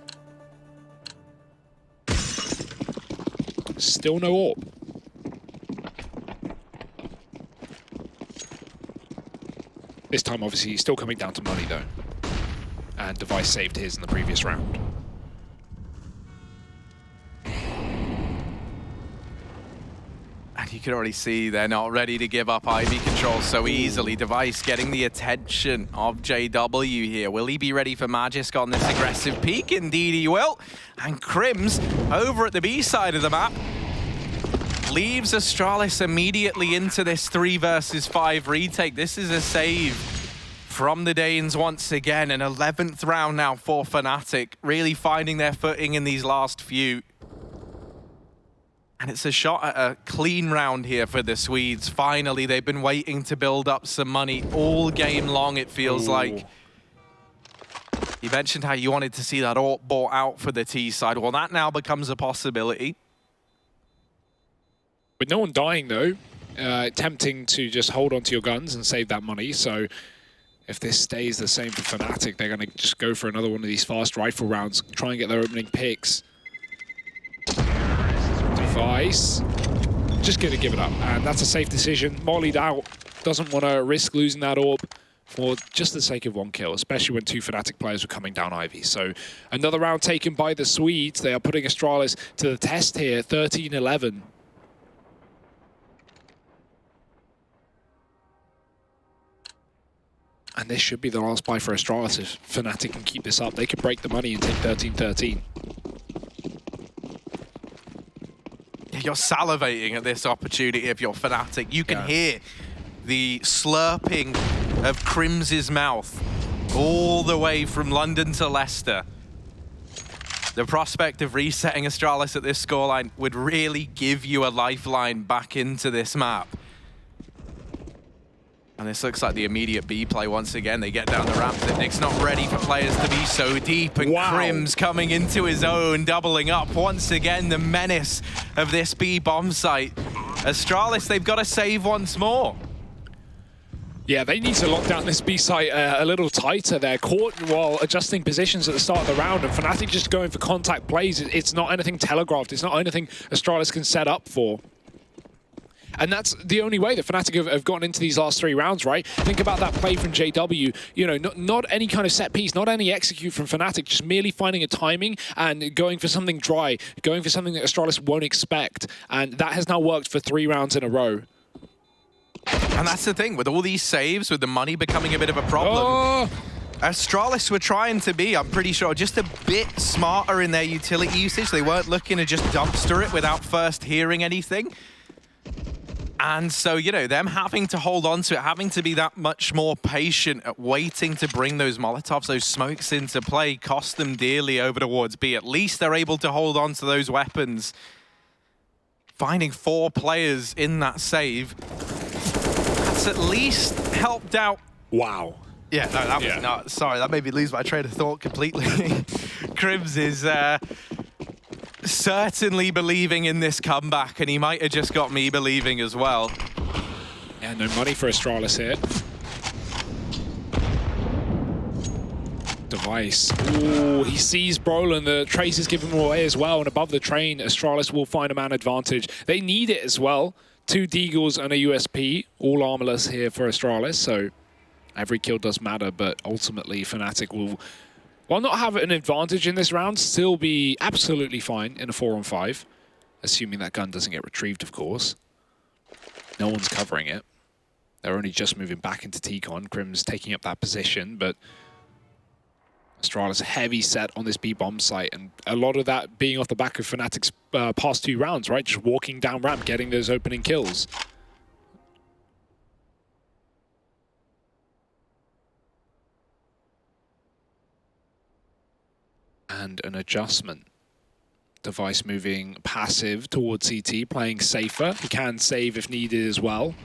Still no AWP. This time, obviously, he's still coming down to money, though. And Device saved his in the previous round. And you can already see they're not ready to give up Ivy control so easily. Device getting the attention of JW here. Will he be ready for Magisk on this aggressive peak? Indeed he will. And Crims over at the B side of the map leaves Astralis immediately into this 3 versus 5 retake. This is a save from the Danes once again. An 11th round now for Fnatic, really finding their footing in these last few. And it's a shot at a clean round here for the Swedes. Finally, they've been waiting to build up some money all game long, it feels like. You mentioned how you wanted to see that AWP bought out for the T side. Well, that now becomes a possibility. With no one dying, though, tempting to just hold onto your guns and save that money. So if this stays the same for Fnatic, they're going to just go for another one of these fast rifle rounds, try and get their opening picks. Device, just going to give it up, and that's a safe decision. Mollied out, doesn't want to risk losing that AWP for just the sake of 1 kill, especially when 2 Fnatic players were coming down Ivy. So another round taken by the Swedes. They are putting Astralis to the test here, 13-11. And this should be the last buy for Astralis. If Fnatic can keep this up, they could break the money and take 13-13. You're salivating at this opportunity if you're Fnatic. You can hear the slurping of Crim's mouth all the way from London to Leicester. The prospect of resetting Astralis at this scoreline would really give you a lifeline back into this map. And this looks like the immediate B play once again. They get down the ramp. Nick's not ready for players to be so deep. And Crim's coming into his own, doubling up once again. The menace of this B bomb site. Astralis, they've got to save once more. Yeah, they need to lock down this B site a little tighter. They're caught while adjusting positions at the start of the round, and Fnatic just going for contact plays. It's not anything telegraphed. It's not anything Astralis can set up for. And that's the only way that Fnatic have gotten into these last 3 rounds, right? Think about that play from JW. You know, not any kind of set piece, not any execute from Fnatic, just merely finding a timing and going for something dry, going for something that Astralis won't expect. And that has now worked for 3 rounds in a row. And that's the thing, with all these saves, with the money becoming a bit of a problem, Astralis were trying to be, I'm pretty sure, just a bit smarter in their utility usage. They weren't looking to just dumpster it without first hearing anything. And so, you know, them having to hold on to it, having to be that much more patient at waiting to bring those Molotovs, those smokes into play, cost them dearly over towards B. At least they're able to hold on to those weapons. Finding 4 players in that save, that's at least helped out. Wow. Yeah, no, that was not. Sorry, that made me lose my train of thought completely. Crims is certainly believing in this comeback, and he might have just got me believing as well. Yeah, no money for Astralis here. Device. Ooh, he sees Brolin. The trace is giving him away as well, and above the train, Astralis will find a man advantage. They need it as well. 2 Deagles and a USP, all armorless here for Astralis, so every kill does matter, but ultimately Fnatic will, while not have an advantage in this round, still be absolutely fine in a 4-on-5, assuming that gun doesn't get retrieved, of course. No one's covering it. They're only just moving back into T-Con. Crim's taking up that position, but Astralis heavy set on this B-bomb site, and a lot of that being off the back of Fnatic's past 2 rounds, right? Just walking down ramp, getting those opening kills. And an adjustment. Device moving passive towards CT, playing safer. He can save if needed as well.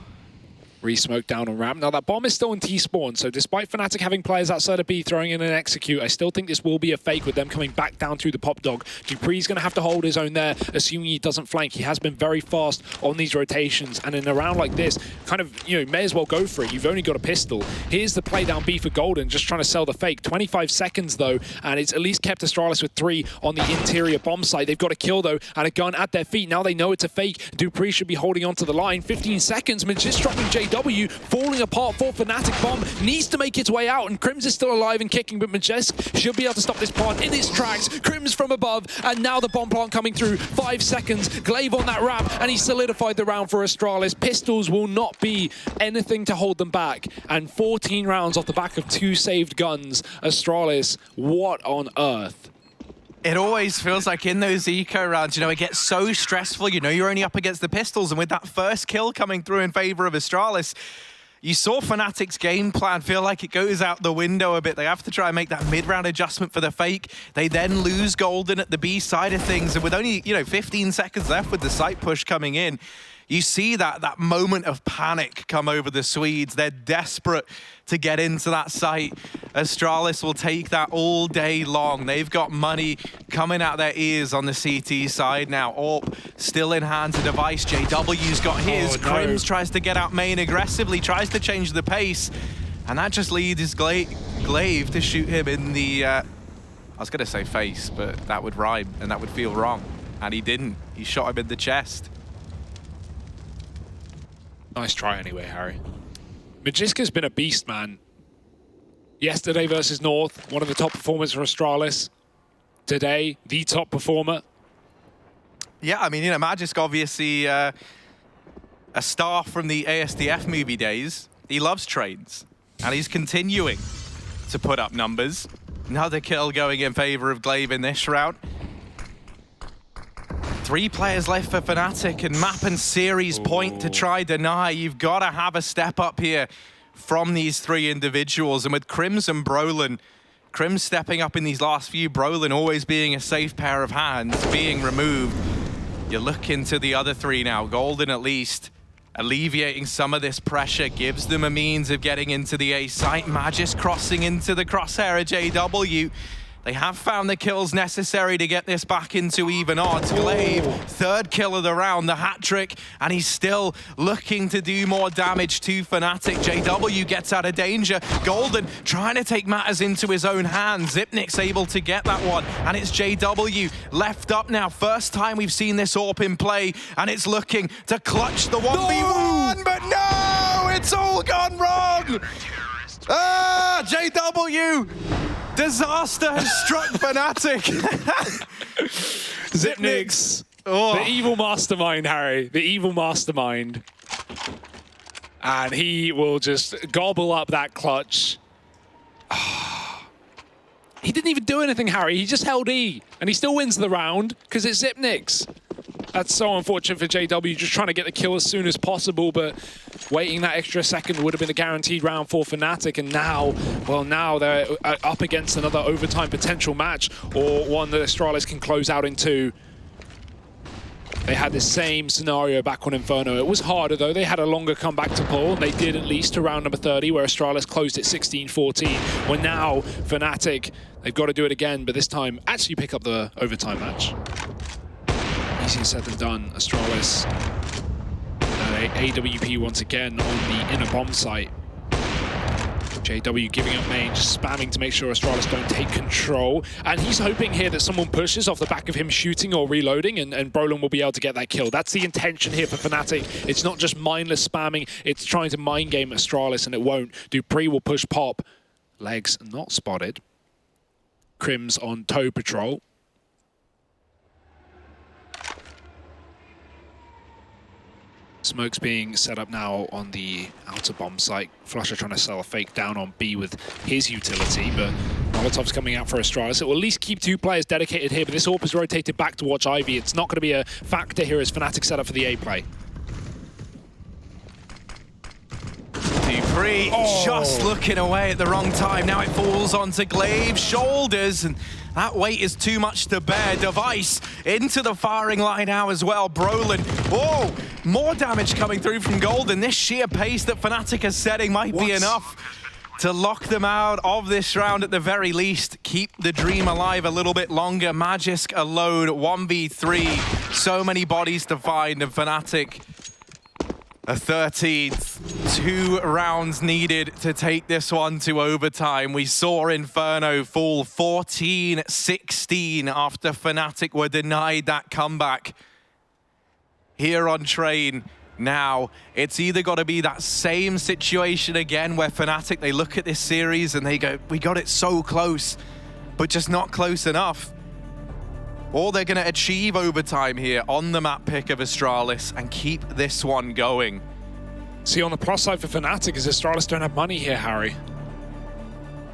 Re-smoke down on ramp. Now that bomb is still in T-spawn, so despite Fnatic having players outside of B throwing in an execute, I still think this will be a fake with them coming back down through the pop dog. dupree's going to have to hold his own there, assuming he doesn't flank. He has been very fast on these rotations, and in a round like this, kind of, you know, may as well go for it. You've only got a pistol. Here's the play down B for Golden, just trying to sell the fake. 25 seconds though, and it's at least kept Astralis with 3 on the interior bomb site. They've got a kill though, and a gun at their feet. Now they know it's a fake. dupree should be holding onto the line. 15 seconds, Magist dropping JW, falling apart for Fnatic. Bomb needs to make its way out, and Crims is still alive and kicking, but Majesk should be able to stop this plant in its tracks. Crims from above, and now the bomb plant coming through. 5 seconds, Glaive on that ramp, and he solidified the round for Astralis. Pistols will not be anything to hold them back, and 14 rounds off the back of 2 saved guns. Astralis, what on earth? It always feels like in those eco rounds, you know, it gets so stressful. You know, you're only up against the pistols, and with that first kill coming through in favor of Astralis, you saw Fnatic's game plan feel like it goes out the window a bit. They have to try and make that mid-round adjustment for the fake. They then lose Golden at the B side of things, and with only, you know, 15 seconds left with the site push coming in, you see that moment of panic come over the Swedes. They're desperate to get into that site. Astralis will take that all day long. They've got money coming out their ears on the CT side now. AWP still in hands of Device. JW's got his. Oh, no. Crims tries to get out main aggressively, tries to change the pace, and that just leads Glaive to shoot him in the, I was going to say face, but that would rhyme and that would feel wrong. And he didn't. He shot him in the chest. Nice try anyway, Harry. Magiska's been a beast, man. Yesterday versus North, one of the top performers for Astralis. Today, the top performer. Yeah, I mean, you know, Magisk obviously a star from the ASDF movie days. He loves trains, and he's continuing to put up numbers. Another kill going in favor of Glaive in this round. 3 players left for Fnatic, and map and series point to try deny. You've got to have a step up here from these 3 individuals. And with Crims and Brolin, Crims stepping up in these last few, Brolin always being a safe pair of hands, being removed. You look into the other 3 now. Golden at least alleviating some of this pressure, gives them a means of getting into the A site. Magisk crossing into the crosshair of JW. They have found the kills necessary to get this back into even odds. Glaive, 3rd kill of the round, the hat trick, and he's still looking to do more damage to Fnatic. JW gets out of danger. Golden trying to take matters into his own hands. Zipnik's able to get that one, and it's JW left up now. First time we've seen this AWP in play, and it's looking to clutch the 1v1, but no! It's all gone wrong! Ah, JW! Disaster has struck Fnatic. Zipnik's. The evil mastermind, Harry. The evil mastermind. And he will just gobble up that clutch. He didn't even do anything, Harry. He just held E. And he still wins the round because it's Zipnik's. That's so unfortunate for JW, just trying to get the kill as soon as possible, but waiting that extra second would have been a guaranteed round for Fnatic, and now, well, now they're up against another overtime potential match, or one that Astralis can close out in 2. They had the same scenario back on Inferno. It was harder, though. They had a longer comeback to pull, and they did at least to round number 30, where Astralis closed at 16-14. Well, now, Fnatic, they've got to do it again, but this time actually pick up the overtime match. Easier said than done. Astralis, AWP once again on the inner bomb site. JW giving up main, just spamming to make sure Astralis don't take control. And he's hoping here that someone pushes off the back of him shooting or reloading, and Brolin will be able to get that kill. That's the intention here for Fnatic. It's not just mindless spamming, it's trying to mind game Astralis, and it won't. dupreeh will push pop. Legs not spotted. Crims on tow patrol. Smoke's being set up now on the outer bomb site. Flusher trying to sell a fake down on B with his utility, but Molotov's coming out for Astralis. It will at least keep 2 players dedicated here, but this AWP is rotated back to watch Ivy. It's not going to be a factor here as Fnatic set up for the A play. dupreeh just looking away at the wrong time. Now it falls onto Glaive's shoulders, and That weight is too much to bear. Device into the firing line now as well. Brolin, whoa, more damage coming through from Golden. This sheer pace that Fnatic is setting might be enough to lock them out of this round at the very least. Keep the dream alive a little bit longer. Magisk alone, 1v3. So many bodies to find, and Fnatic a 13th. 2 rounds needed to take this one to overtime. We saw Inferno fall 14-16 after Fnatic were denied that comeback. Here on Train, now it's either got to be that same situation again where Fnatic, they look at this series and they go, we got it so close, but just not close enough. Or they're going to achieve overtime here on the map pick of Astralis and keep this one going. See, on the plus side for Fnatic is Astralis don't have money here, Harry.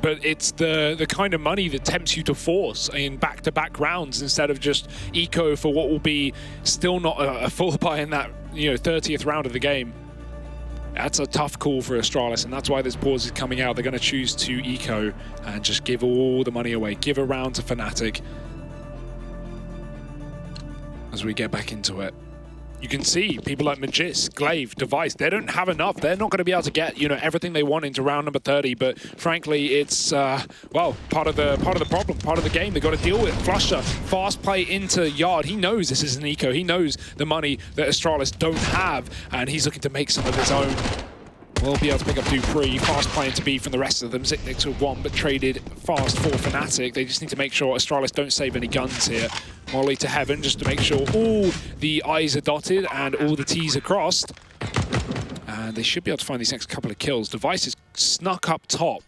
But it's the kind of money that tempts you to force in back-to-back rounds instead of just eco for what will be still not a full buy in that 30th round of the game. That's a tough call for Astralis, and that's why this pause is coming out. They're going to choose to eco and just give all the money away. Give a round to Fnatic as we get back into it. You can see people like Magisk, Glaive, Device, they don't have enough. They're not going to be able to get, everything they want into round number 30, but frankly, it's, well, part of the problem, part of the game they've got to deal with. Flusher, fast play into Yard. He knows this is an eco. He knows the money that Astralis don't have, and he's looking to make some of his own. Will be able to pick up Dupree, fast play into B from the rest of them. Zikniks with 1, but traded fast for Fnatic. They just need to make sure Astralis don't save any guns here. Molly to Heaven, just to make sure all the I's are dotted and all the T's are crossed. And they should be able to find these next couple of kills. Device is snuck up top.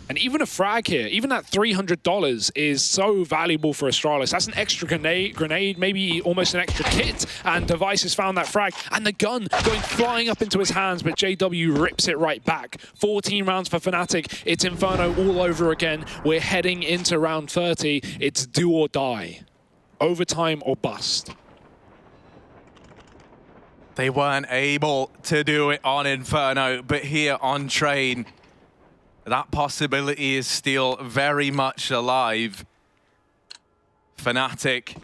And even a frag here, even that $300 is so valuable for Astralis. That's an extra grenade, maybe almost an extra kit. And Device has found that frag. And the gun going flying up into his hands, but JW rips it right back. 14 rounds for Fnatic. It's Inferno all over again. We're heading into round 30. It's do or die. Overtime or bust. They weren't able to do it on Inferno, but here on Train, that possibility is still very much alive. Fnatic,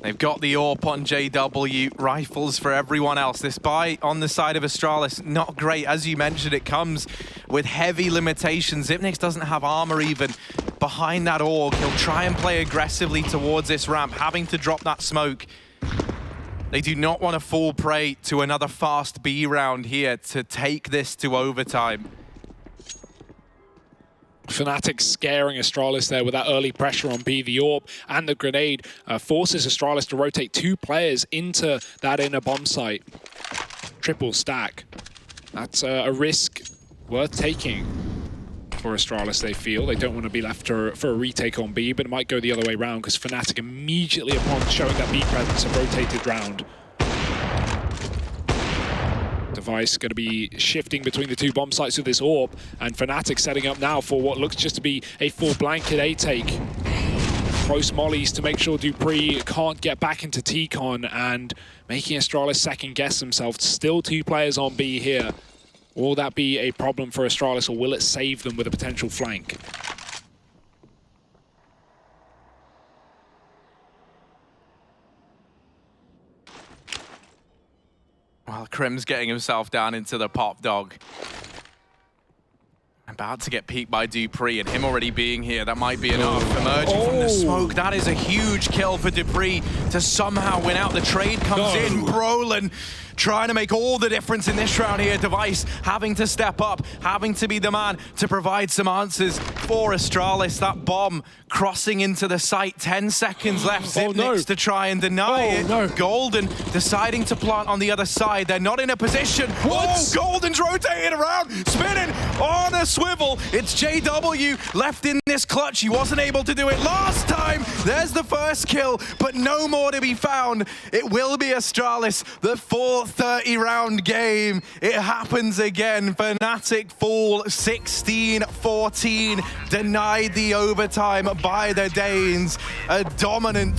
they've got the AWP on JW, rifles for everyone else. This buy on the side of Astralis, not great. As you mentioned, it comes with heavy limitations. Zikniks doesn't have armor even behind that AUG. He'll try and play aggressively towards this ramp, having to drop that smoke. They do not want to fall prey to another fast B round here to take this to overtime. Fnatic scaring Astralis there with that early pressure on B. The AWP and the grenade forces Astralis to rotate 2 players into that inner bomb site. Triple stack. That's a risk worth taking for Astralis, they feel. They don't want to be left for a retake on B, but it might go the other way around because Fnatic immediately upon showing that B presence have rotated round. Device going to be shifting between the 2 bomb sites with this AWP, and Fnatic setting up now for what looks just to be a full blanket A take. Close mollies to make sure Dupree can't get back into T-Con, and making Astralis second guess themselves. Still 2 players on B here. Will that be a problem for Astralis, or will it save them with a potential flank? Well, Krim's getting himself down into the pop dog. About to get peeked by Dupree, and him already being here, that might be enough. Emerging from the smoke, that is a huge kill for Dupree to somehow win out. The trade comes in. Brolin trying to make all the difference in this round here. Device having to step up, having to be the man to provide some answers for Astralis. That bomb crossing into the site, 10 seconds left. Zikniks to try and deny it. Golden deciding to plant on the other side. They're not in a position. Oh, Golden's rotating around, spinning on a swivel. It's JW left in this clutch. He wasn't able to do it last time. There's the first kill, but no more to be found. It will be Astralis, the 4:30 round game. It happens again. Fnatic fall 16-14, denied the overtime by the Danes. A dominant